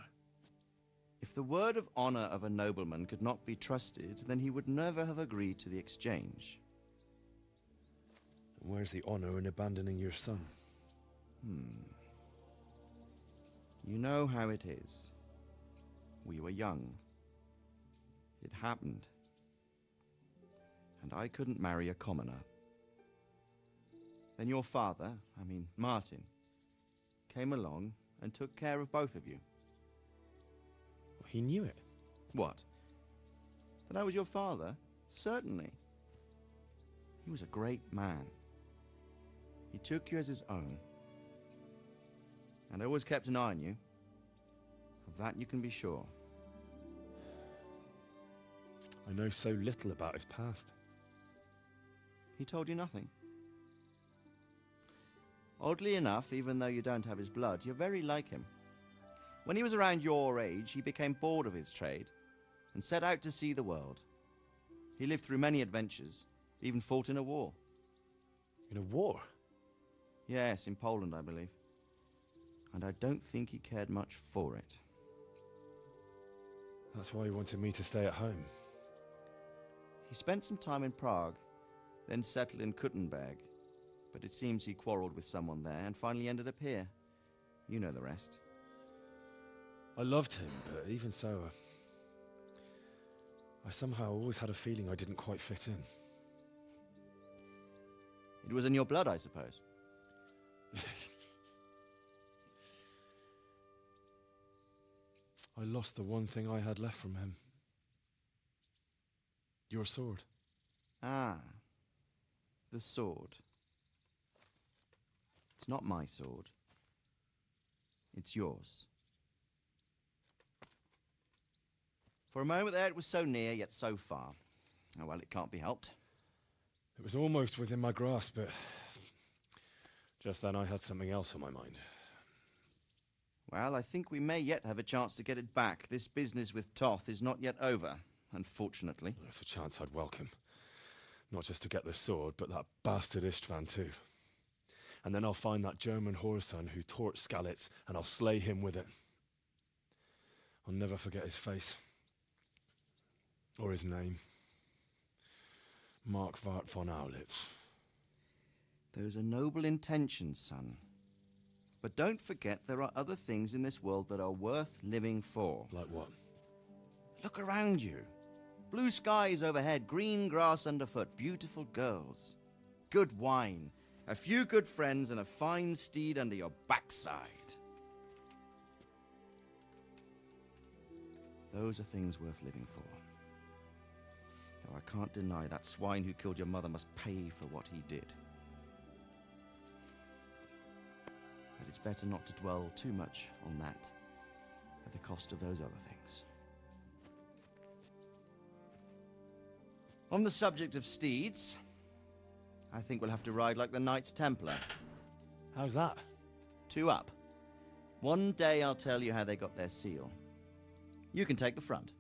If the word of honor of a nobleman could not be trusted, then he would never have agreed to the exchange. And where's the honor in abandoning your son? You know how it is. We were young. It happened. And I couldn't marry a commoner. Then your father, Martin, came along and took care of both of you. He knew it. What? That I was your father? Certainly. He was a great man. He took you as his own. And always kept an eye on you. Of that you can be sure. I know so little about his past. He told you nothing? Oddly enough, even though you don't have his blood, you're very like him. When he was around your age, he became bored of his trade and set out to see the world. He lived through many adventures, even fought in a war. In a war? Yes, in Poland, I believe. And I don't think he cared much for it. That's why he wanted me to stay at home. He spent some time in Prague, then settled in Kuttenberg. But it seems he quarreled with someone there and finally ended up here. You know the rest. I loved him, but even so, I somehow always had a feeling I didn't quite fit in. It was in your blood, I suppose. I lost the one thing I had left from him. Your sword. Ah, the sword. It's not my sword. It's yours. For a moment there, it was so near, yet so far. Oh, well, it can't be helped. It was almost within my grasp, but just then I had something else on my mind. Well, I think we may yet have a chance to get it back. This business with Toth is not yet over, unfortunately. That's a chance I'd welcome. Not just to get the sword, but that bastard Istvan too. And then I'll find that German whoreson who torched Skalitz, and I'll slay him with it. I'll never forget his face. Or his name. Markwart von Aulitz. Those are noble intentions, son. But don't forget there are other things in this world that are worth living for. Like what? Look around you. Blue skies overhead, green grass underfoot, beautiful girls. Good wine, a few good friends, and a fine steed under your backside. Those are things worth living for. Though I can't deny that swine who killed your mother must pay for what he did. But it's better not to dwell too much on that at the cost of those other things. On the subject of steeds, I think we'll have to ride like the Knights Templar. How's that? 2 up. One day I'll tell you how they got their seal. You can take the front.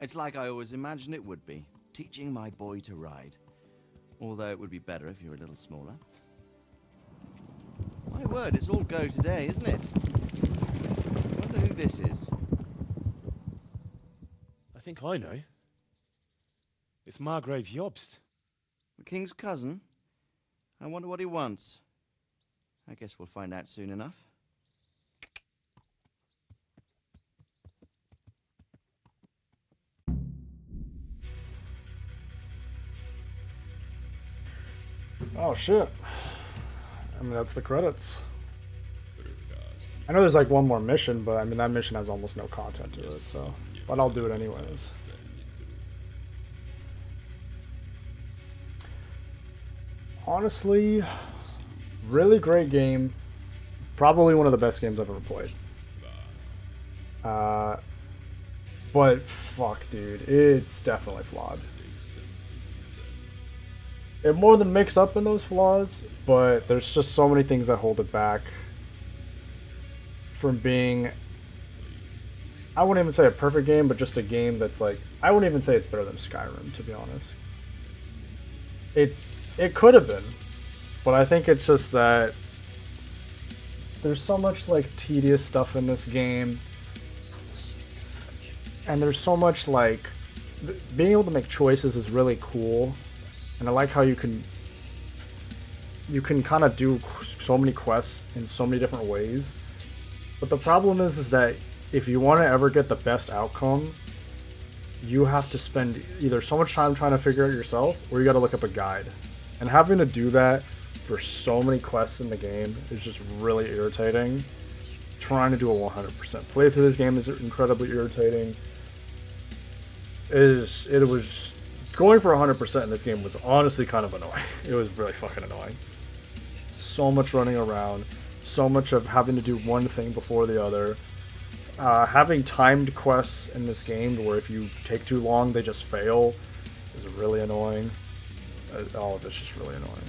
It's like I always imagined it would be, teaching my boy to ride. Although it would be better if you were a little smaller. My word, it's all go today, isn't it? I wonder who this is. I think I know. It's Margrave Jobst. The king's cousin? I wonder what he wants. I guess we'll find out soon enough. Oh shit. I mean, that's the credits. I know there's like one more mission, but I mean, that mission has almost no content to it, so. But I'll do it anyways. Honestly, really great game. Probably one of the best games I've ever played. But fuck, dude, it's definitely flawed. It more than makes up in those flaws, but there's just so many things that hold it back from being, I wouldn't even say a perfect game, but just a game that's like, I wouldn't even say it's better than Skyrim, to be honest. It could have been, but I think it's just that there's so much like tedious stuff in this game, and there's so much like being able to make choices is really cool, and I like how you can kind of do so many quests in so many different ways. But the problem is that if you want to ever get the best outcome, you have to spend either so much time trying to figure it out yourself, or you got to look up a guide. And having to do that for so many quests in the game is just really irritating. Trying to do a 100% playthrough this game is incredibly irritating. It was going for 100% in this game was honestly kind of annoying. It was really fucking annoying. So much running around, so much of having to do one thing before the other. Having timed quests in this game where if you take too long they just fail is really annoying. All of it's just really annoying.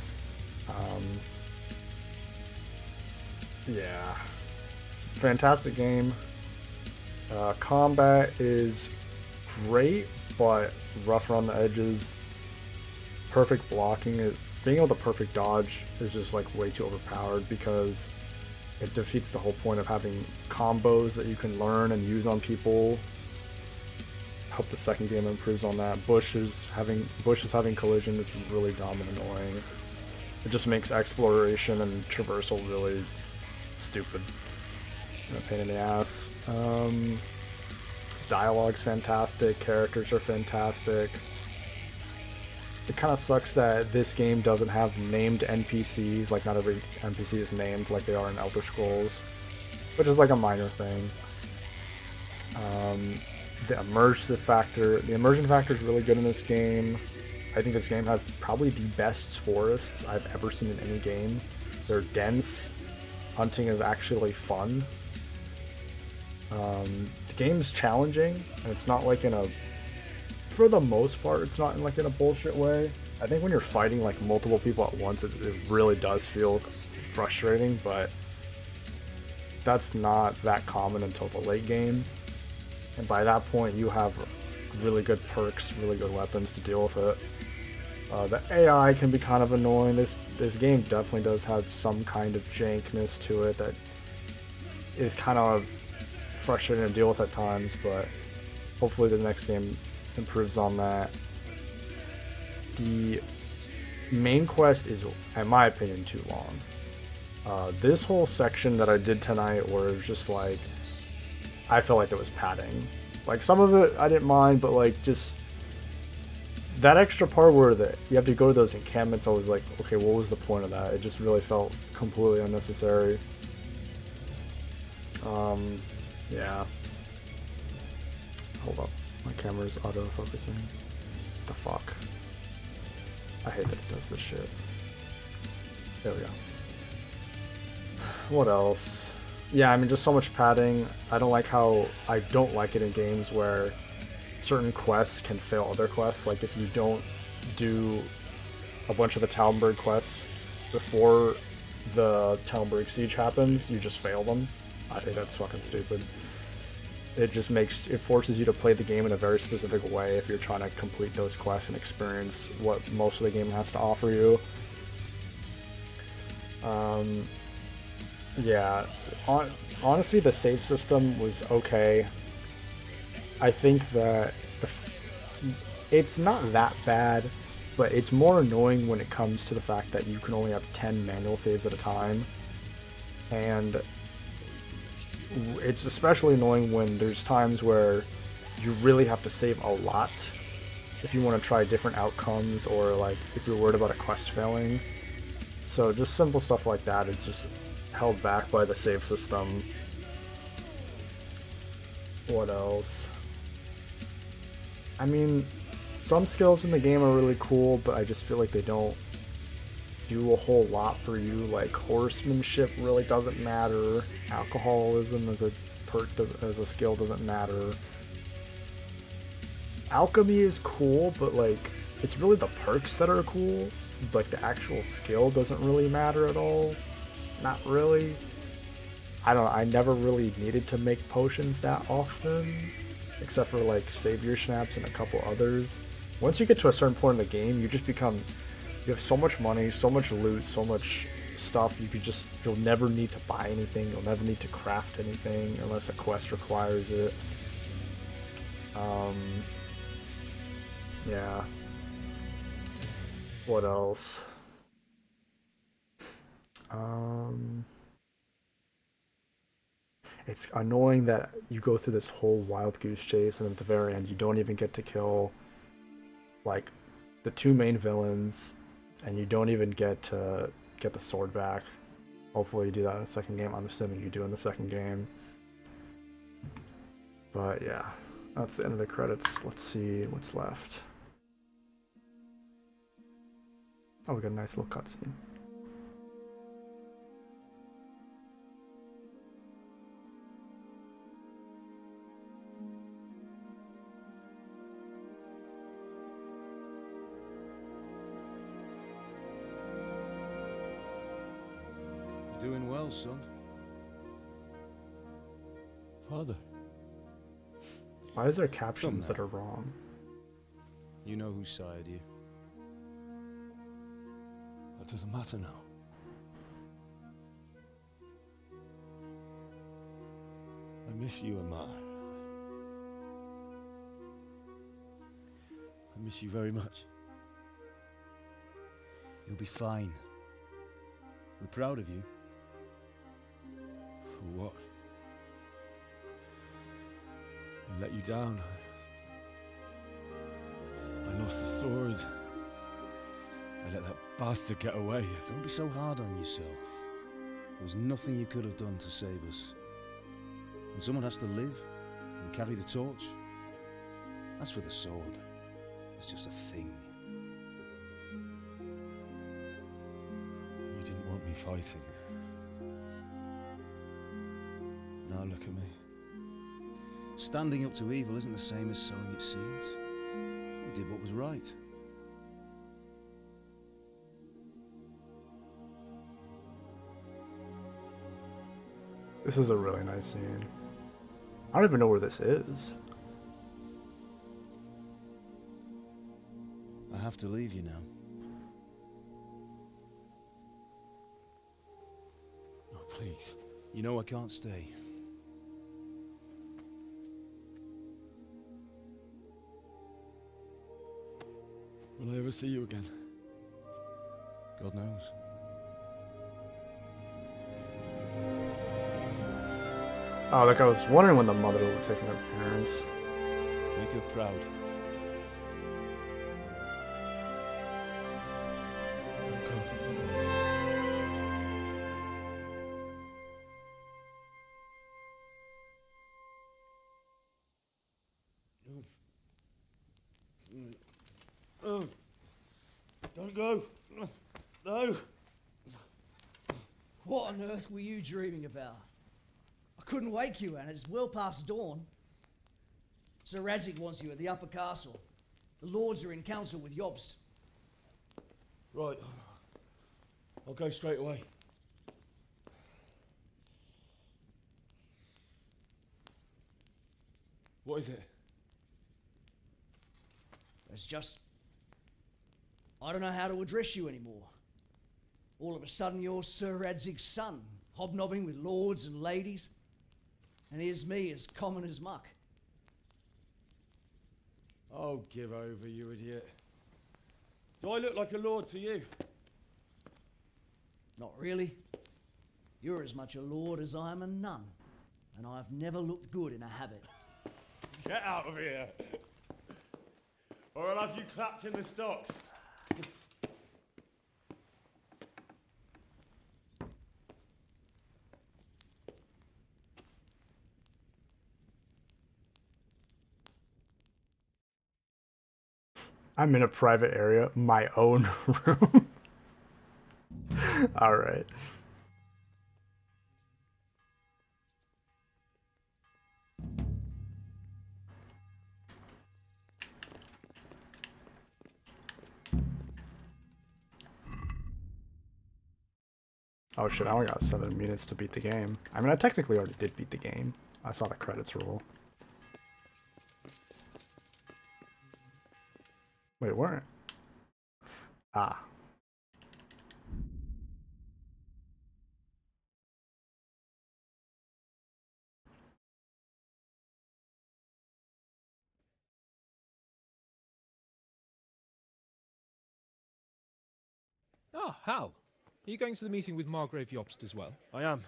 Yeah. Fantastic game. Combat is great, but rough around the edges. Perfect blocking. Being able to perfect dodge is just like way too overpowered because it defeats the whole point of having combos that you can learn and use on people. Hope the second game improves on that. Bushes having collision is really dumb and annoying. It just makes exploration and traversal really stupid and a pain in the ass. Dialogue's fantastic, characters are fantastic. It kind of sucks that this game doesn't have named NPCs, like not every NPC is named like they are in Elder Scrolls, which is like a minor thing. The immersion factor is really good in this game. I think this game has probably the best forests I've ever seen in any game. They're dense. Hunting is actually fun. The game's challenging, and it's not like for the most part, it's not in a bullshit way. I think when you're fighting like multiple people at once, it really does feel frustrating, but that's not that common until the late game. And by that point, you have really good perks, really good weapons to deal with it. The AI can be kind of annoying. This game definitely does have some kind of jankness to it that is kind of frustrating to deal with at times, but hopefully the next game improves on that. The main quest is, in my opinion, too long. This whole section that I did tonight was just like, I felt like it was padding. Like some of it I didn't mind, but like just that extra part where you have to go to those encampments, I was like, okay, what was the point of that? It just really felt completely unnecessary. Yeah. Hold up. My camera's auto-focusing. What the fuck? I hate that it does this shit. There we go. What else? Yeah, I mean, just so much padding. I don't like it in games where certain quests can fail other quests. Like if you don't do a bunch of the Talmberg quests before the Talmberg siege happens, you just fail them. I think that's fucking stupid. It forces you to play the game in a very specific way if you're trying to complete those quests and experience what most of the game has to offer you. Yeah, honestly, the save system was okay. I think that it's not that bad, but it's more annoying when it comes to the fact that you can only have 10 manual saves at a time. And it's especially annoying when there's times where you really have to save a lot if you want to try different outcomes, or like if you're worried about a quest failing. So just simple stuff like that is just held back by the save system. What else? I mean, some skills in the game are really cool, but I just feel like they don't do a whole lot for you. Like horsemanship really doesn't matter. Alcoholism as a as a skill doesn't matter. Alchemy is cool, but like it's really the perks that are cool. Like the actual skill doesn't really matter at all. Not really. I don't know, I never really needed to make potions that often, except for like savior snaps and a couple others. Once you get to a certain point in the game, you just become, you have so much money, so much loot, so much stuff, you'll never need to buy anything, you'll never need to craft anything unless a quest requires it. Yeah. What else? It's annoying that you go through this whole wild goose chase and at the very end you don't even get to kill like the two main villains, and you don't even get to get the sword back. Hopefully you do that in the second game. I'm assuming you do in the second game. But yeah, that's the end of the credits. Let's see what's left. Oh, we got a nice little cutscene. Doing well, son. Father. Why is there captions that are wrong? You know whose side you. That doesn't matter now. I miss you, Amar. I miss you very much. You'll be fine. We're proud of you. For what? I let you down. I lost the sword. I let that bastard get away. Don't be so hard on yourself. There was nothing you could have done to save us. And someone has to live and carry the torch. As for the sword, it's just a thing. You didn't want me fighting. Now look at me. Standing up to evil isn't the same as sowing its seeds. You did what was right. This is a really nice scene. I don't even know where this is. I have to leave you now. Oh, please. You know I can't stay. Will I ever see you again? God knows. Oh, like I was wondering when the mother would take an appearance. Make her proud. Don't go. No. What on earth were you dreaming about? I couldn't wake you, and it's well past dawn. Sir Radzig wants you at the upper castle. The lords are in council with Jobst. Right. I'll go straight away. What is it? It's just... I don't know how to address you anymore. All of a sudden you're Sir Radzig's son, hobnobbing with lords and ladies. And here's me as common as muck. Oh, give over, you idiot. Do I look like a lord to you? Not really. You're as much a lord as I am a nun. And I've never looked good in a habit. Get out of here! Or I'll have you clapped in the stocks. I'm in a private area, my own room. All right. Oh shit, I only got 7 minutes to beat the game. I mean, I technically already did beat the game. I saw the credits roll. Wait, weren't? Ah. Ah, Hal. Are you going to the meeting with Margrave Jobst as well? I am.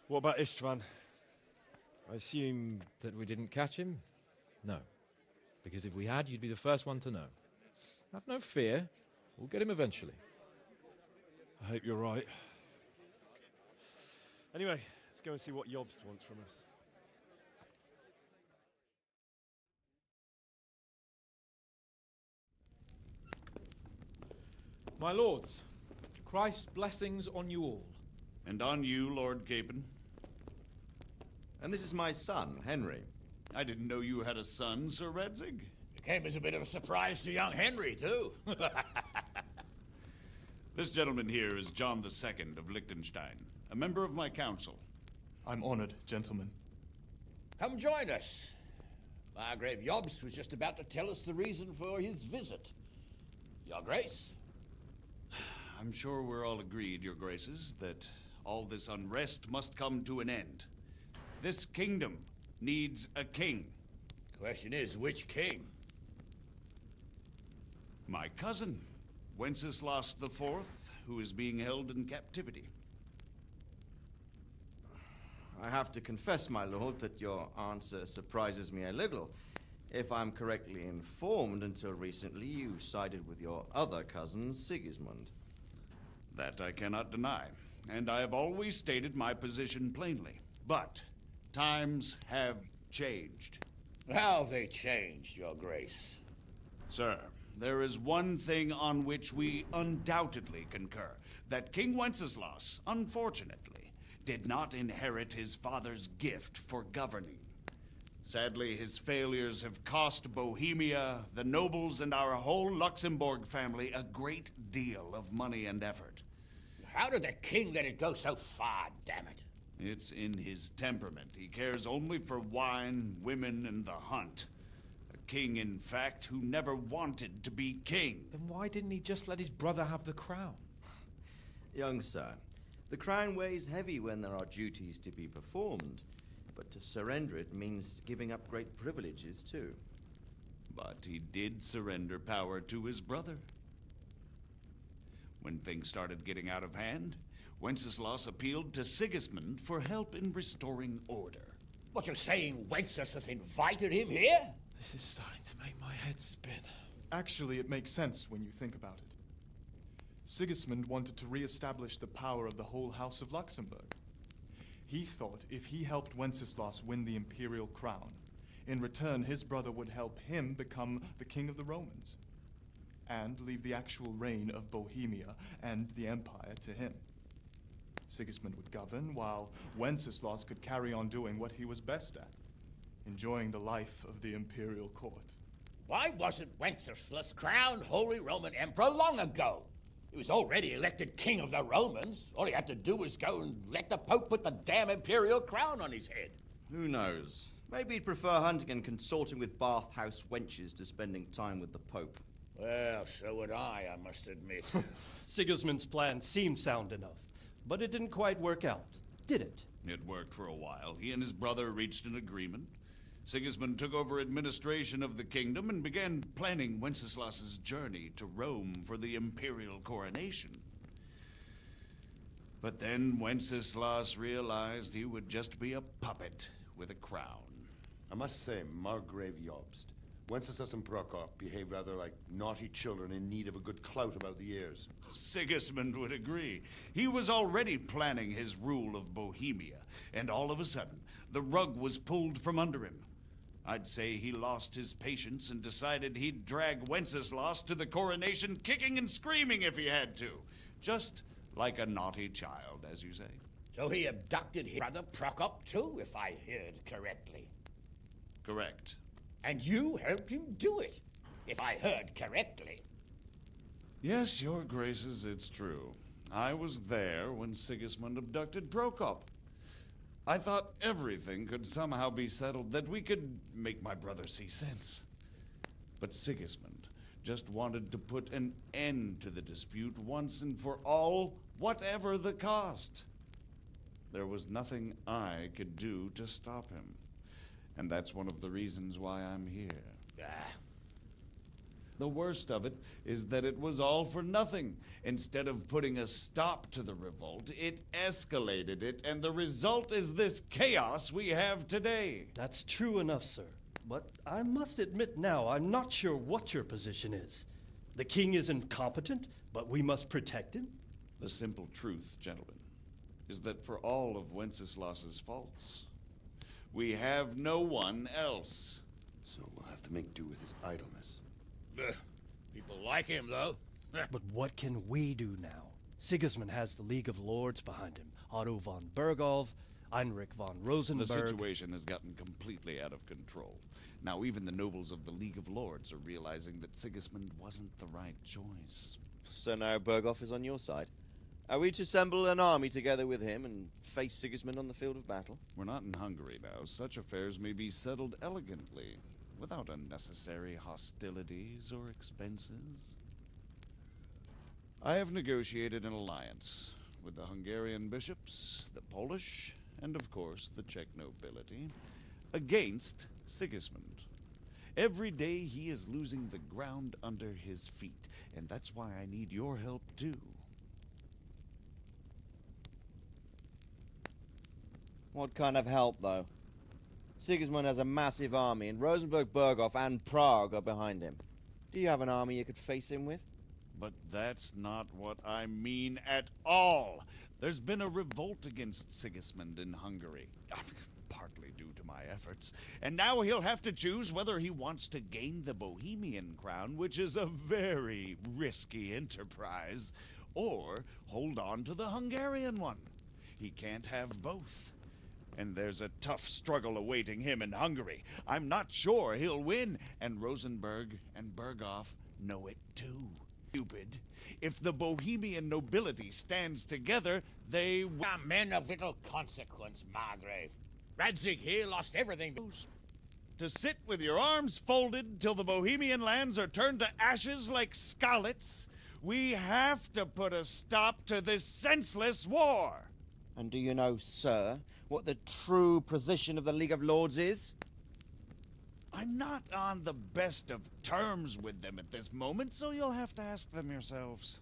What about Istvan? I assume... That we didn't catch him? No. Because if we had, you'd be the first one to know. Have no fear. We'll get him eventually. I hope you're right. Anyway, let's go and see what Jobst wants from us. My lords, Christ's blessings on you all. And on you, Lord Capon. And this is my son, Henry. I didn't know you had a son, Sir Redzig. It came as a bit of a surprise to young Henry, too. This gentleman here is John II of Liechtenstein, a member of my council. I'm honored, gentlemen. Come join us. Margrave Jobst was just about to tell us the reason for his visit. Your Grace? I'm sure we're all agreed, Your Graces, that all this unrest must come to an end. This kingdom needs a king. Question is, which king? My cousin, Wenceslas IV, who is being held in captivity. I have to confess, my lord, that your answer surprises me a little. If I'm correctly informed, until recently you sided with your other cousin, Sigismund. That I cannot deny, and I have always stated my position plainly. But times have changed. How have they changed, Your Grace? Sir, there is one thing on which we undoubtedly concur. That King Wenceslas, unfortunately, did not inherit his father's gift for governing. Sadly, his failures have cost Bohemia, the nobles, and our whole Luxembourg family a great deal of money and effort. How did the king let it go so far, damn it? It's in his temperament. He cares only for wine, women, and the hunt. A king, in fact, who never wanted to be king. Then why didn't he just let his brother have the crown? Young sir, the crown weighs heavy when there are duties to be performed, but to surrender it means giving up great privileges too. But he did surrender power to his brother. When things started getting out of hand, Wenceslas appealed to Sigismund for help in restoring order. What, you're saying Wenceslas invited him here? This is starting to make my head spin. Actually, it makes sense when you think about it. Sigismund wanted to re-establish the power of the whole House of Luxembourg. He thought if he helped Wenceslas win the imperial crown, in return his brother would help him become the king of the Romans, and leave the actual reign of Bohemia and the empire to him. Sigismund would govern, while Wenceslas could carry on doing what he was best at, enjoying the life of the imperial court. Why wasn't Wenceslas crowned Holy Roman Emperor long ago? He was already elected king of the Romans. All he had to do was go and let the Pope put the damn imperial crown on his head. Who knows? Maybe he'd prefer hunting and consorting with bathhouse wenches to spending time with the Pope. Well, so would I must admit. Sigismund's plan seemed sound enough. But it didn't quite work out, did it? It worked for a while. He and his brother reached an agreement. Sigismund took over administration of the kingdom and began planning Wenceslas's journey to Rome for the imperial coronation. But then Wenceslas realized he would just be a puppet with a crown. I must say, Margrave Jobst, Wenceslas and Prokop behave rather like naughty children in need of a good clout about the ears. Sigismund would agree. He was already planning his rule of Bohemia, and all of a sudden, the rug was pulled from under him. I'd say he lost his patience and decided he'd drag Wenceslas to the coronation kicking and screaming if he had to. Just like a naughty child, as you say. So he abducted his brother Prokop too, if I heard correctly. Correct. And you helped him do it, if I heard correctly. Yes, your graces, it's true. I was there when Sigismund abducted Prokop. I thought everything could somehow be settled, that we could make my brother see sense. But Sigismund just wanted to put an end to the dispute once and for all, whatever the cost. There was nothing I could do to stop him. And that's one of the reasons why I'm here. The worst of it is that it was all for nothing. Instead of putting a stop to the revolt, it escalated it, and the result is this chaos we have today. That's true enough, sir. But I must admit now, I'm not sure what your position is. The king is incompetent, but we must protect him? The simple truth, gentlemen, is that for all of Wenceslas's faults, we have no one else. So we'll have to make do with his idleness. People like him, though. But what can we do now? Sigismund has the League of Lords behind him. Otto von Bergolf, Heinrich von Rosenberg. The situation has gotten completely out of control. Now even the nobles of the League of Lords are realizing that Sigismund wasn't the right choice. So now Bergolf is on your side. Are we to assemble an army together with him and face Sigismund on the field of battle? We're not in Hungary now. Such affairs may be settled elegantly, without unnecessary hostilities or expenses. I have negotiated an alliance with the Hungarian bishops, the Polish, and of course the Czech nobility, against Sigismund. Every day he is losing the ground under his feet, and that's why I need your help too. What kind of help, though? Sigismund has a massive army, and Rosenberg, Berghof, and Prague are behind him. Do you have an army you could face him with? But that's not what I mean at all. There's been a revolt against Sigismund in Hungary, partly due to my efforts, and now he'll have to choose whether he wants to gain the Bohemian crown, which is a very risky enterprise, or hold on to the Hungarian one. He can't have both. And there's a tough struggle awaiting him in Hungary. I'm not sure he'll win, and Rosenberg and Berghof know it too. Stupid. If the Bohemian nobility stands together, they are men of little consequence, Margrave. Radzig here lost everything. To sit with your arms folded till the Bohemian lands are turned to ashes like scarlets, we have to put a stop to this senseless war. And do you know, sir, what the true position of the League of Lords is? I'm not on the best of terms with them at this moment, so you'll have to ask them yourselves.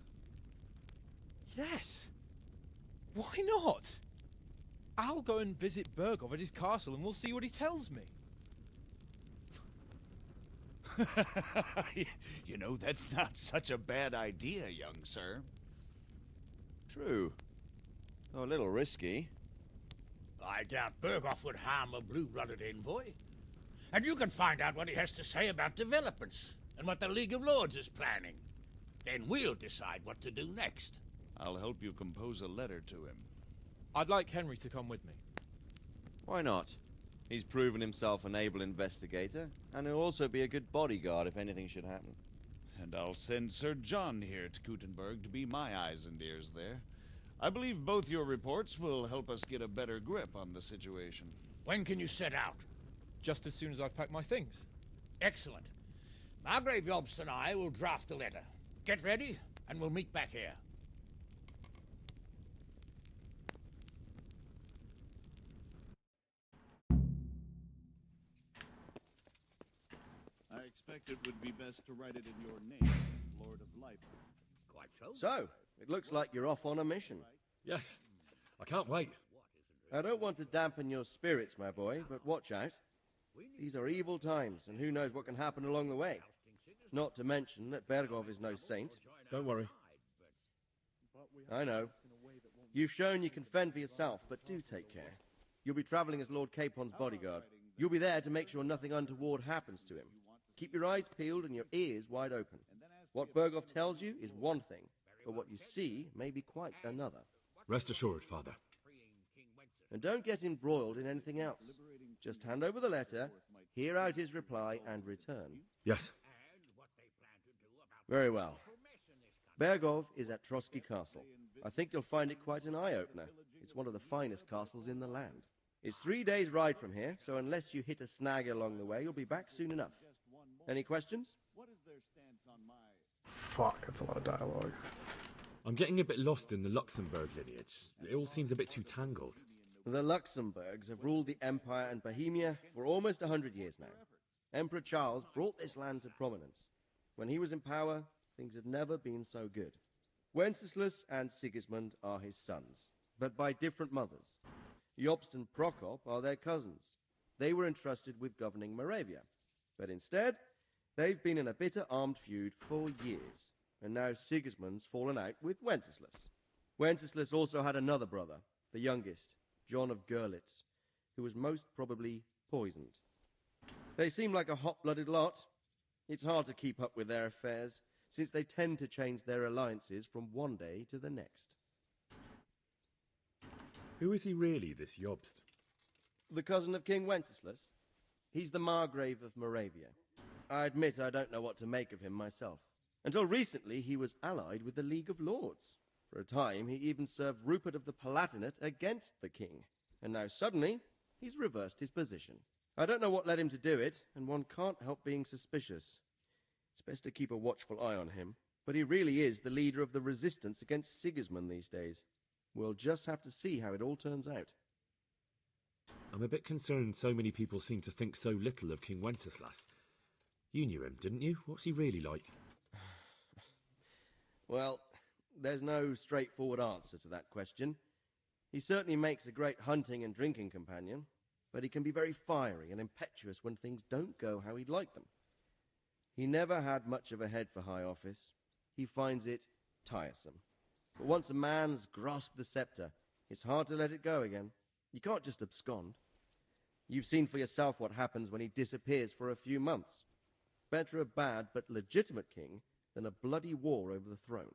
Yes. Why not? I'll go and visit Berghof at his castle and we'll see what he tells me. You know, that's not such a bad idea, young sir. True. Though a little risky. I doubt Berghof would harm a blue-blooded envoy. And you can find out what he has to say about developments and what the League of Lords is planning. Then we'll decide what to do next. I'll help you compose a letter to him. I'd like Henry to come with me. Why not? He's proven himself an able investigator, and he'll also be a good bodyguard if anything should happen. And I'll send Sir John here to Kuttenberg to be my eyes and ears there. I believe both your reports will help us get a better grip on the situation. When can you set out? Just as soon as I've packed my things. Excellent. Margrave Jobst and I will draft a letter. Get ready, and we'll meet back here. suspect it would be best to write it in your name, Lord of Life. Quite so. So, it looks like you're off on a mission. Yes. I can't wait. I don't want to dampen your spirits, my boy, but watch out. These are evil times, and who knows what can happen along the way. Not to mention that Bergov is no saint. Don't worry. I know. You've shown you can fend for yourself, but do take care. You'll be traveling as Lord Capon's bodyguard. You'll be there to make sure nothing untoward happens to him. Keep your eyes peeled and your ears wide open. What Bergov tells you is one thing, but what you see may be quite another. Rest assured, Father. And don't get embroiled in anything else. Just hand over the letter, hear out his reply, and return. Yes. Very well. Bergov is at Trotsky Castle. I think you'll find it quite an eye-opener. It's one of the finest castles in the land. It's 3 days' ride from here, so unless you hit a snag along the way, you'll be back soon enough. Any questions? Fuck, that's a lot of dialogue. I'm getting a bit lost in the Luxembourg lineage. It all seems a bit too tangled. The Luxembourgs have ruled the Empire and Bohemia for almost 100 years now. Emperor Charles brought this land to prominence. When he was in power, things had never been so good. Wenceslas and Sigismund are his sons, but by different mothers. Jobst and Prokop are their cousins. They were entrusted with governing Moravia, but instead, they've been in a bitter armed feud for years, and now Sigismund's fallen out with Wenceslas. Wenceslas also had another brother, the youngest, John of Görlitz, who was most probably poisoned. They seem like a hot-blooded lot. It's hard to keep up with their affairs, since they tend to change their alliances from one day to the next. Who is he really, this Jobst? The cousin of King Wenceslas. He's the Margrave of Moravia. I admit I don't know what to make of him myself. Until recently, he was allied with the League of Lords. For a time, he even served Rupert of the Palatinate against the king. And now suddenly, he's reversed his position. I don't know what led him to do it, and one can't help being suspicious. It's best to keep a watchful eye on him, but he really is the leader of the resistance against Sigismund these days. We'll just have to see how it all turns out. I'm a bit concerned so many people seem to think so little of King Wenceslas. You knew him, didn't you? What's he really like? Well, there's no straightforward answer to that question. He certainly makes a great hunting and drinking companion, but he can be very fiery and impetuous when things don't go how he'd like them. He never had much of a head for high office. He finds it tiresome. But once a man's grasped the scepter, it's hard to let it go again. You can't just abscond. You've seen for yourself what happens when he disappears for a few months. Better a bad but legitimate king than a bloody war over the throne.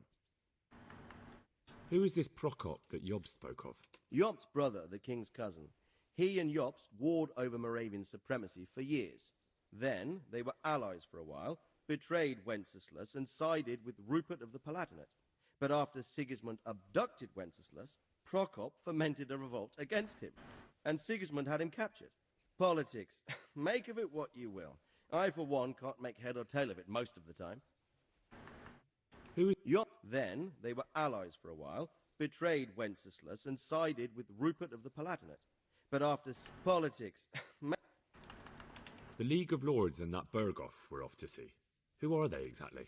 Who is this Prokop that Jobst spoke of? Jobst's brother, the king's cousin. He and Jobst warred over Moravian supremacy for years. Then they were allies for a while, betrayed Wenceslas and sided with Rupert of the Palatinate. But after Sigismund abducted Wenceslas, Prokop fomented a revolt against him, and Sigismund had him captured. Politics. Make of it what you will. I, for one, can't make head or tail of it most of the time. Then they were allies for a while, betrayed Wenceslas and sided with Rupert of the Palatinate. But after politics... The League of Lords and that Bergov we're off to see. Who are they exactly?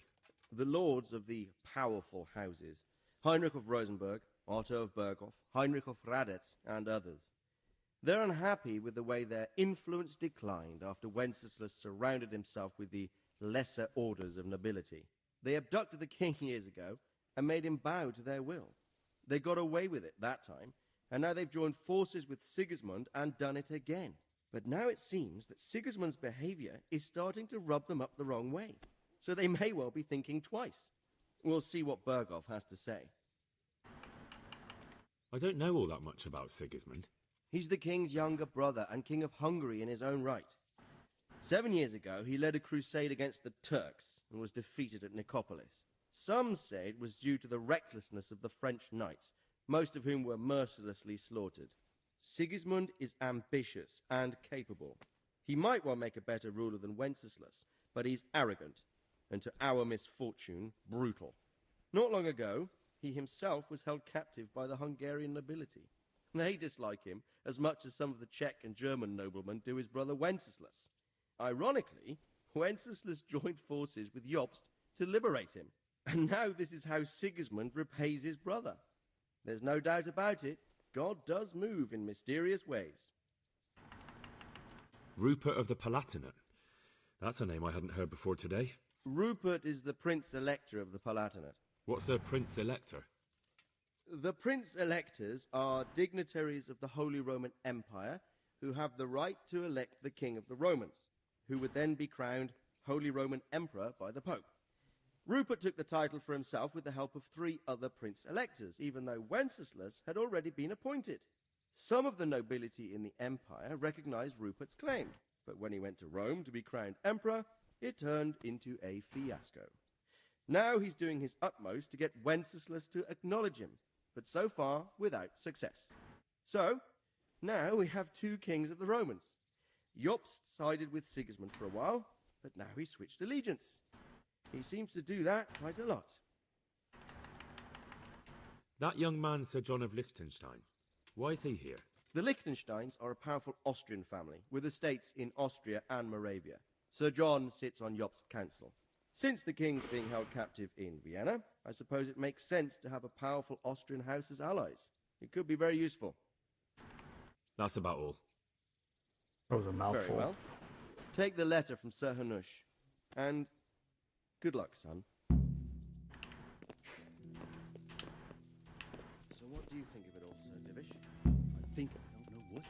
The lords of the powerful houses. Heinrich of Rosenberg, Otto of Berghof, Heinrich of Radetz, and others. They're unhappy with the way their influence declined after Wenceslas surrounded himself with the lesser orders of nobility. They abducted the king years ago and made him bow to their will. They got away with it that time, and now they've joined forces with Sigismund and done it again. But now it seems that Sigismund's behavior is starting to rub them up the wrong way, so they may well be thinking twice. We'll see what Berghof has to say. I don't know all that much about Sigismund. He's the king's younger brother and king of Hungary in his own right. 7 years ago, he led a crusade against the Turks and was defeated at Nicopolis. Some say it was due to the recklessness of the French knights, most of whom were mercilessly slaughtered. Sigismund is ambitious and capable. He might well make a better ruler than Wenceslas, but he's arrogant, and to our misfortune, brutal. Not long ago, he himself was held captive by the Hungarian nobility. They dislike him as much as some of the Czech and German noblemen do his brother Wenceslas. Ironically, Wenceslas joined forces with Jobst to liberate him. And now this is how Sigismund repays his brother. There's no doubt about it, God does move in mysterious ways. Rupert of the Palatinate. That's a name I hadn't heard before today. Rupert is the Prince Elector of the Palatinate. What's a Prince Elector? The Prince Electors are dignitaries of the Holy Roman Empire who have the right to elect the King of the Romans, who would then be crowned Holy Roman Emperor by the Pope. Rupert took the title for himself with the help of 3 other Prince Electors, even though Wenceslas had already been appointed. Some of the nobility in the empire recognized Rupert's claim, but when he went to Rome to be crowned emperor, it turned into a fiasco. Now he's doing his utmost to get Wenceslas to acknowledge him, but so far without success. So, now we have 2 kings of the Romans. Jobst sided with Sigismund for a while, but now he's switched allegiance. He seems to do that quite a lot. That young man, Sir John of Liechtenstein. Why is he here? The Liechtensteins are a powerful Austrian family with estates in Austria and Moravia. Sir John sits on Jobst's council. Since the king's being held captive in Vienna, I suppose it makes sense to have a powerful Austrian house as allies. It could be very useful. That's about all. That was a mouthful. Very well. Take the letter from Sir Hanush, and good luck, son. So what do you think of it all, Sir Divish? I think I don't know what.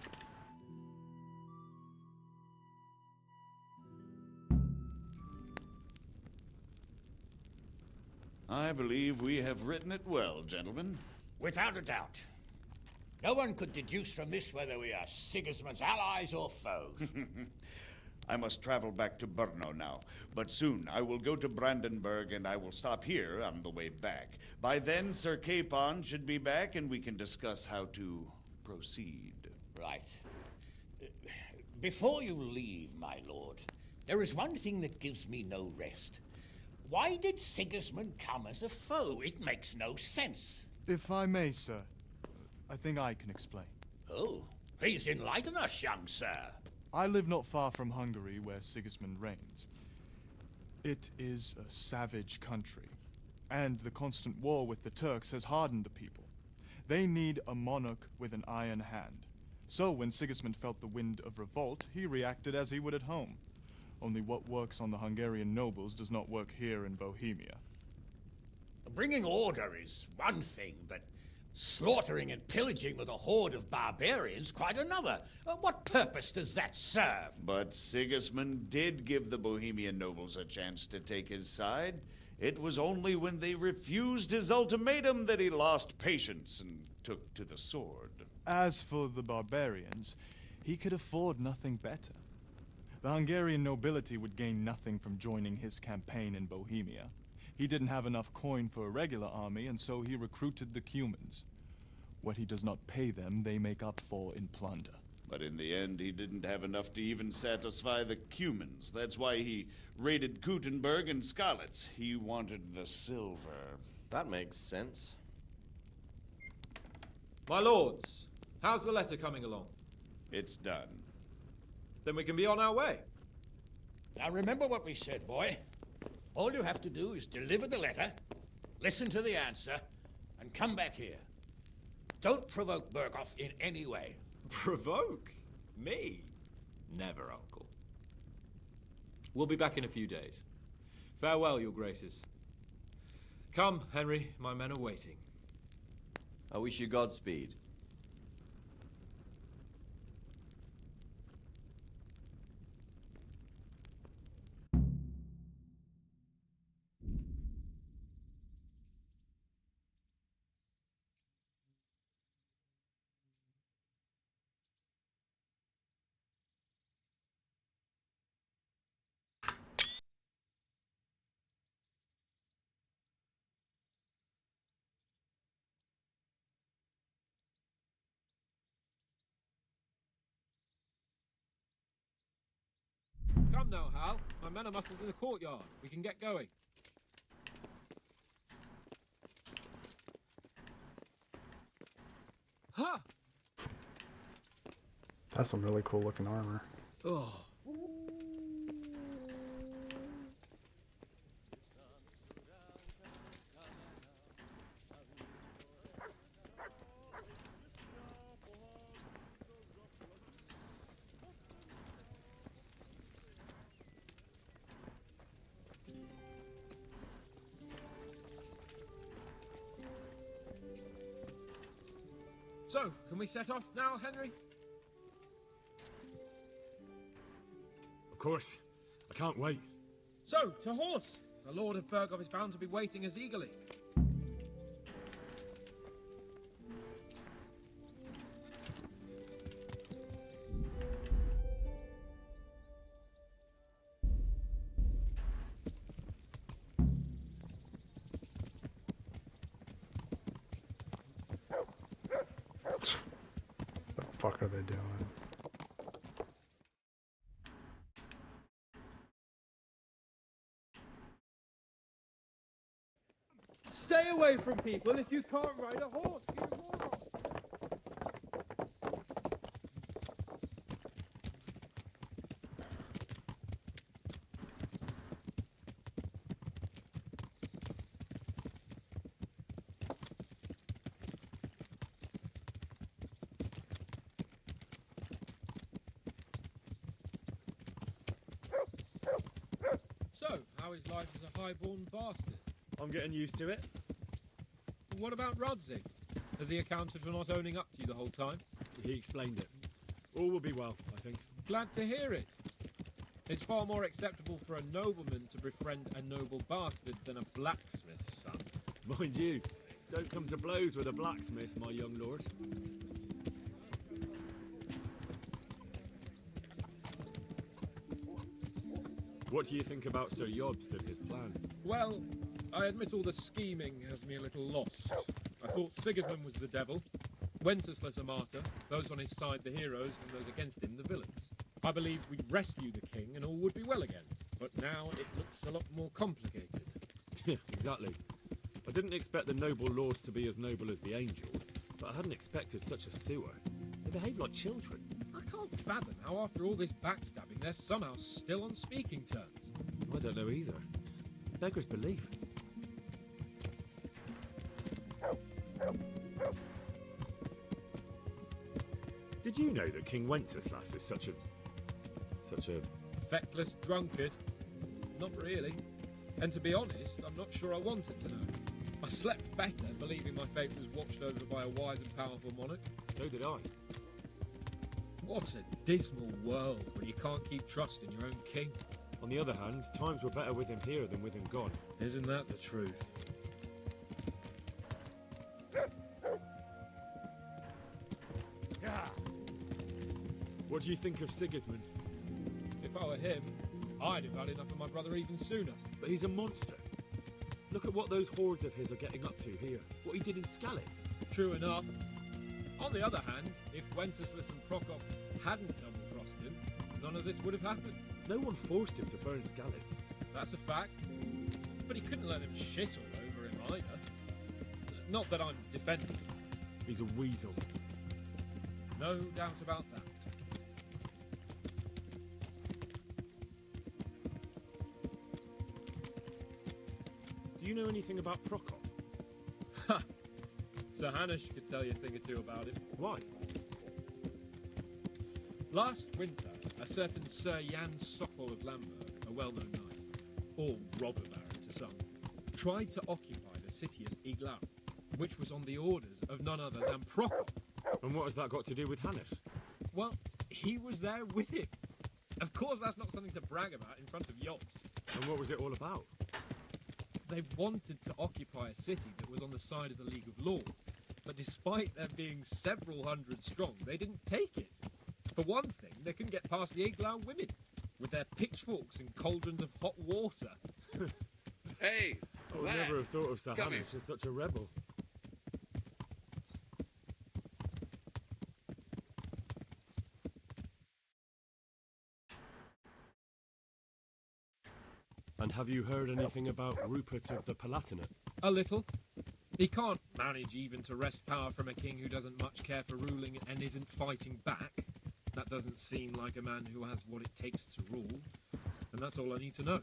I believe we have written it well, gentlemen. Without a doubt. No one could deduce from this whether we are Sigismund's allies or foes. I must travel back to Brno now, but soon I will go to Brandenburg and I will stop here on the way back. By then, Sir Capon should be back and we can discuss how to proceed. Right. Before you leave, my lord, there is one thing that gives me no rest. Why did Sigismund come as a foe? It makes no sense. If I may, sir, I think I can explain. Oh, please enlighten us, young sir. I live not far from Hungary, where Sigismund reigns. It is a savage country, and the constant war with the Turks has hardened the people. They need a monarch with an iron hand. So when Sigismund felt the wind of revolt, he reacted as he would at home. Only what works on the Hungarian nobles does not work here in Bohemia. Bringing order is one thing, but slaughtering and pillaging with a horde of barbarians quite another. What purpose does that serve? But Sigismund did give the Bohemian nobles a chance to take his side. It was only when they refused his ultimatum that he lost patience and took to the sword. As for the barbarians, he could afford nothing better. The Hungarian nobility would gain nothing from joining his campaign in Bohemia. He didn't have enough coin for a regular army, and so he recruited the Cumans. What he does not pay them, they make up for in plunder. But in the end, he didn't have enough to even satisfy the Cumans. That's why he raided Kuttenberg and Skalitz. He wanted the silver. That makes sense. My lords, how's the letter coming along? It's done. Then we can be on our way. Now remember what we said, boy. All you have to do is deliver the letter, listen to the answer, and come back here. Don't provoke Berghoff in any way. Provoke? Me? Never, Uncle. We'll be back in a few days. Farewell, your graces. Come, Henry, my men are waiting. I wish you Godspeed. Come now, Hal. My men are mustered in the courtyard. We can get going. Ha! That's some really cool looking armor. Oh. So, can we set off now, Henry? Of course. I can't wait. So, to horse! The Lord of Burgov is bound to be waiting as eagerly. What the fuck are they doing? Stay away from people if you can't ride a horse, you moron! So, how is life as a highborn bastard? I'm getting used to it. What about Rodzig? Has he accounted for not owning up to you the whole time? He explained it. All will be well, I think. Glad to hear it. It's far more acceptable for a nobleman to befriend a noble bastard than a blacksmith's son. Mind you, don't come to blows with a blacksmith, my young lord. What do you think about Sir Jobst and his plan? Well, I admit all the scheming has me a little lost. I thought Sigismund was the devil, Wenceslas a martyr, those on his side the heroes, and those against him the villains. I believed we'd rescue the king and all would be well again, but now it looks a lot more complicated. Yeah, exactly. I didn't expect the noble lords to be as noble as the angels, but I hadn't expected such a sewer. They behave like children. I can't fathom how after all this backstabbing they're somehow still on speaking terms. I don't know either. Beggars belief. Did you know that King Wenceslas is such a Feckless drunkard? Not really. And to be honest, I'm not sure I wanted to know. I slept better believing my fate was watched over by a wise and powerful monarch. So did I. What a dismal world when you can't keep trust in your own king. On the other hand, times were better with him here than with him gone. Isn't that the truth? What do you think of Sigismund? If I were him, I'd have had enough of my brother even sooner. But he's a monster. Look at what those hordes of his are getting up to here. What he did in Skalitz. True enough. On the other hand, if Wenceslas and Prokop hadn't double-crossed him, none of this would have happened. No one forced him to burn Skalitz. That's a fact. But he couldn't let them shit all over him either. Not that I'm defending him. He's a weasel. No doubt about that. Do you know anything about Prokop? Ha! Sir Hanush could tell you a thing or two about him. Why? Last winter, a certain Sir Jan Sokol of Lamberg, a well-known knight, or robber baron to some, tried to occupy the city of Iglau, which was on the orders of none other than Prokop. And what has that got to do with Hanush? Well, he was there with him. Of course, that's not something to brag about in front of Jobst. And what was it all about? They wanted to occupy a city that was on the side of the League of Lords, but despite there being several hundred strong, they didn't take it. For one thing, they couldn't get past the Iglau women, with their pitchforks and cauldrons of hot water. Hey! I would never have thought of Sir Hanush as such a rebel. And have you heard anything about Rupert of the Palatinate? A little. He can't manage even to wrest power from a king who doesn't much care for ruling and isn't fighting back. That doesn't seem like a man who has what it takes to rule. And that's all I need to know.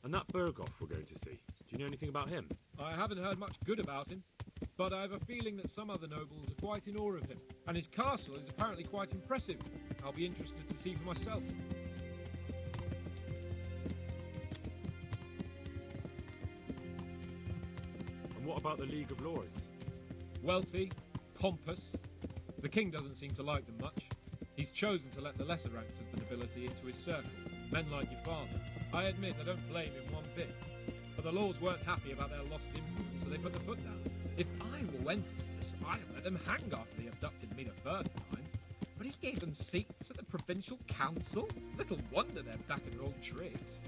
And that Berghoff we're going to see, do you know anything about him? I haven't heard much good about him, but I have a feeling that some other nobles are quite in awe of him. And his castle is apparently quite impressive. I'll be interested to see for myself. about the League of Lords? Wealthy, pompous. The king doesn't seem to like them much. He's chosen to let the lesser ranks of the nobility into his circle, men like your father. I admit I don't blame him one bit. But the lords weren't happy about their lost influence, so they put the foot down. If I were Wenceslas, I'd let them hang after they abducted me the first time. But he gave them seats at the provincial council? Little wonder they're back in their old tricks.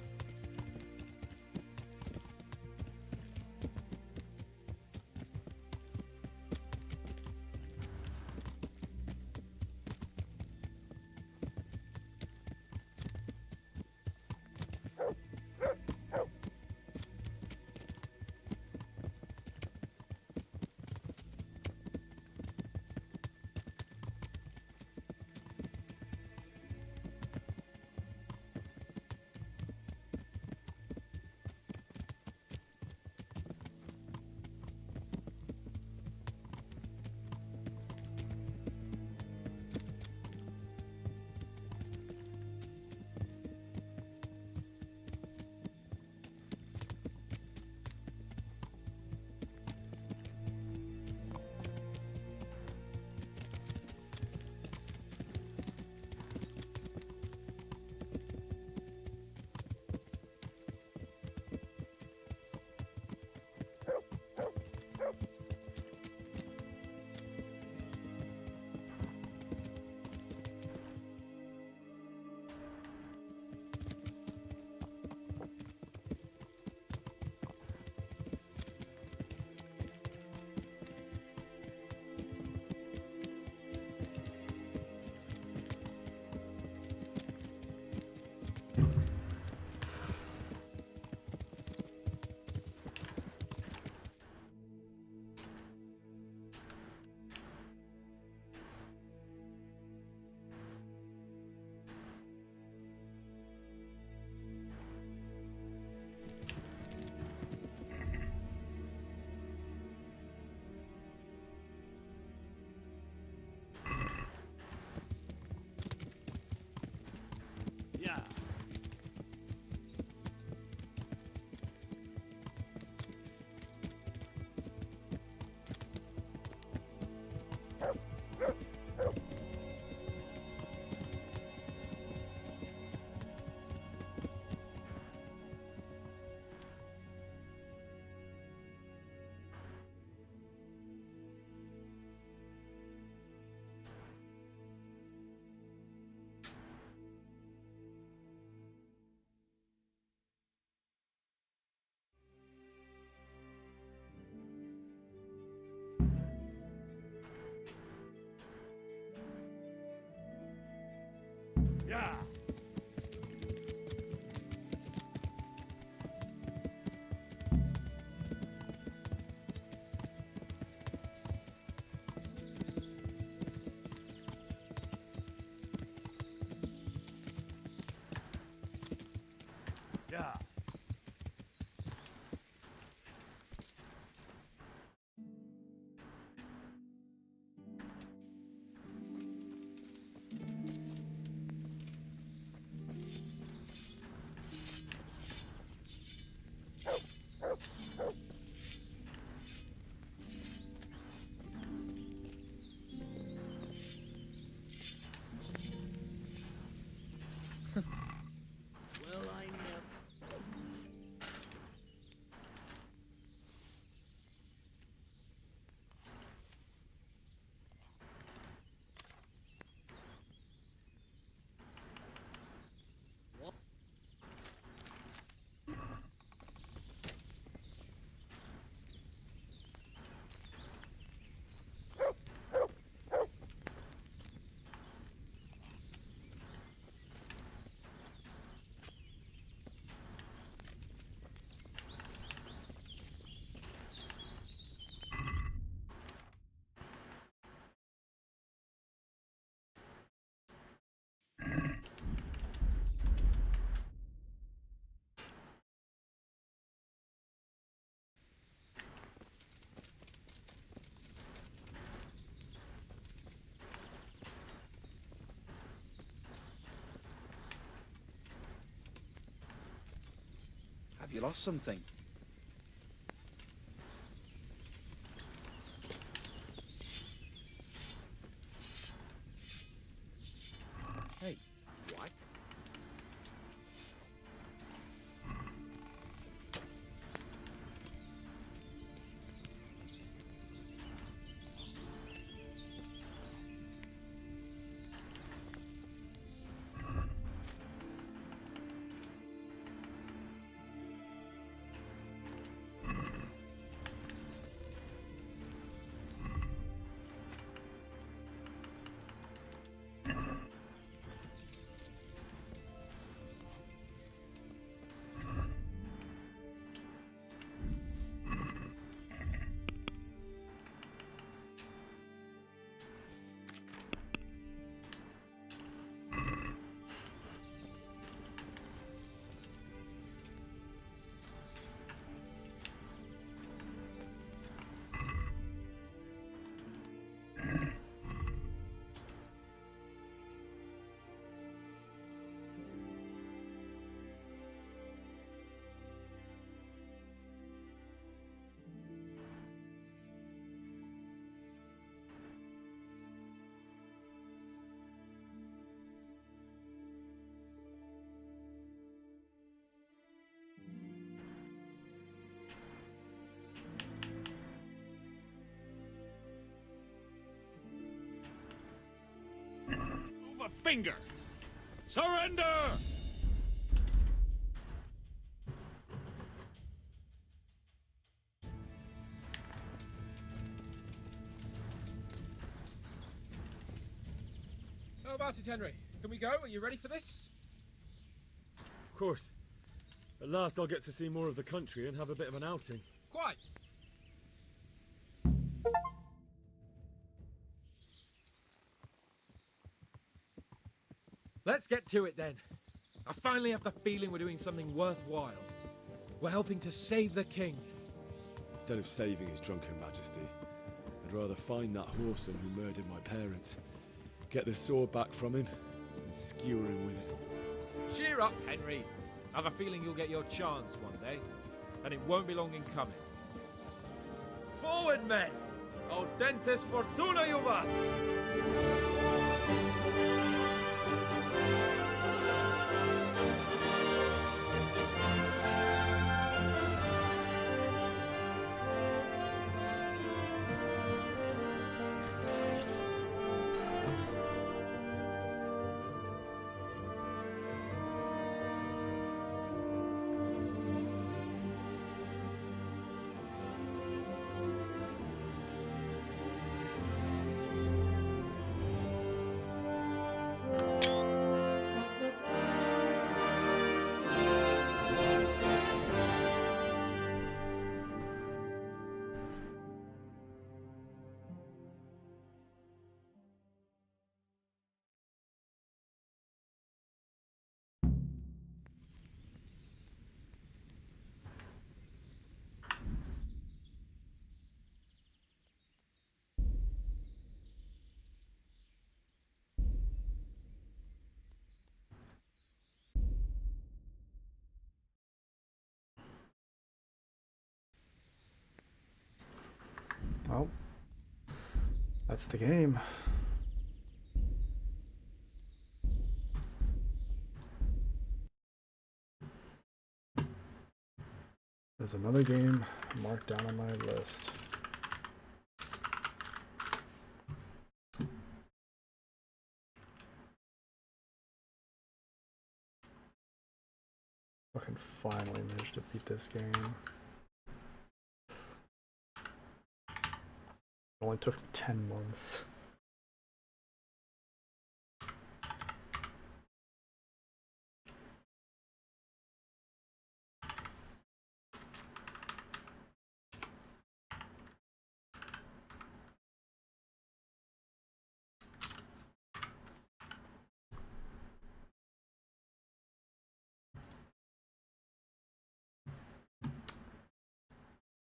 Yeah. Yeah. Yeah. Well, I never. What? Have you lost something? a finger. Surrender! How about it, Henry? Can we go? Are you ready for this? Of course. At last I'll get to see more of the country and have a bit of an outing. Quite. Let's get to it then. I finally have the feeling we're doing something worthwhile. We're helping to save the king. Instead of saving his drunken majesty, I'd rather find that whoreson who murdered my parents, get the sword back from him, and skewer him with it. Cheer up, Henry. I have a feeling you'll get your chance one day, and it won't be long in coming. Forward, men! Audentes fortuna juvat! Well, that's the game. There's another game marked down on my list. I can finally manage to beat this game. It only took me 10 months.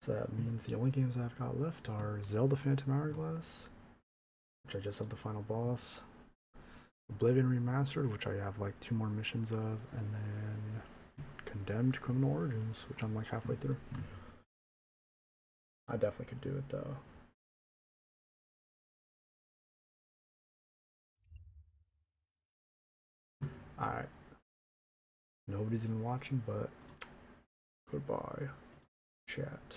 So that means the only games I've got left are Zelda Phantom Hourglass, which I just have the final boss, Oblivion Remastered, which I have like 2 more missions of, and then Condemned Criminal Origins, which I'm like halfway through. I definitely could do it though. Alright. Nobody's even watching, but goodbye, chat.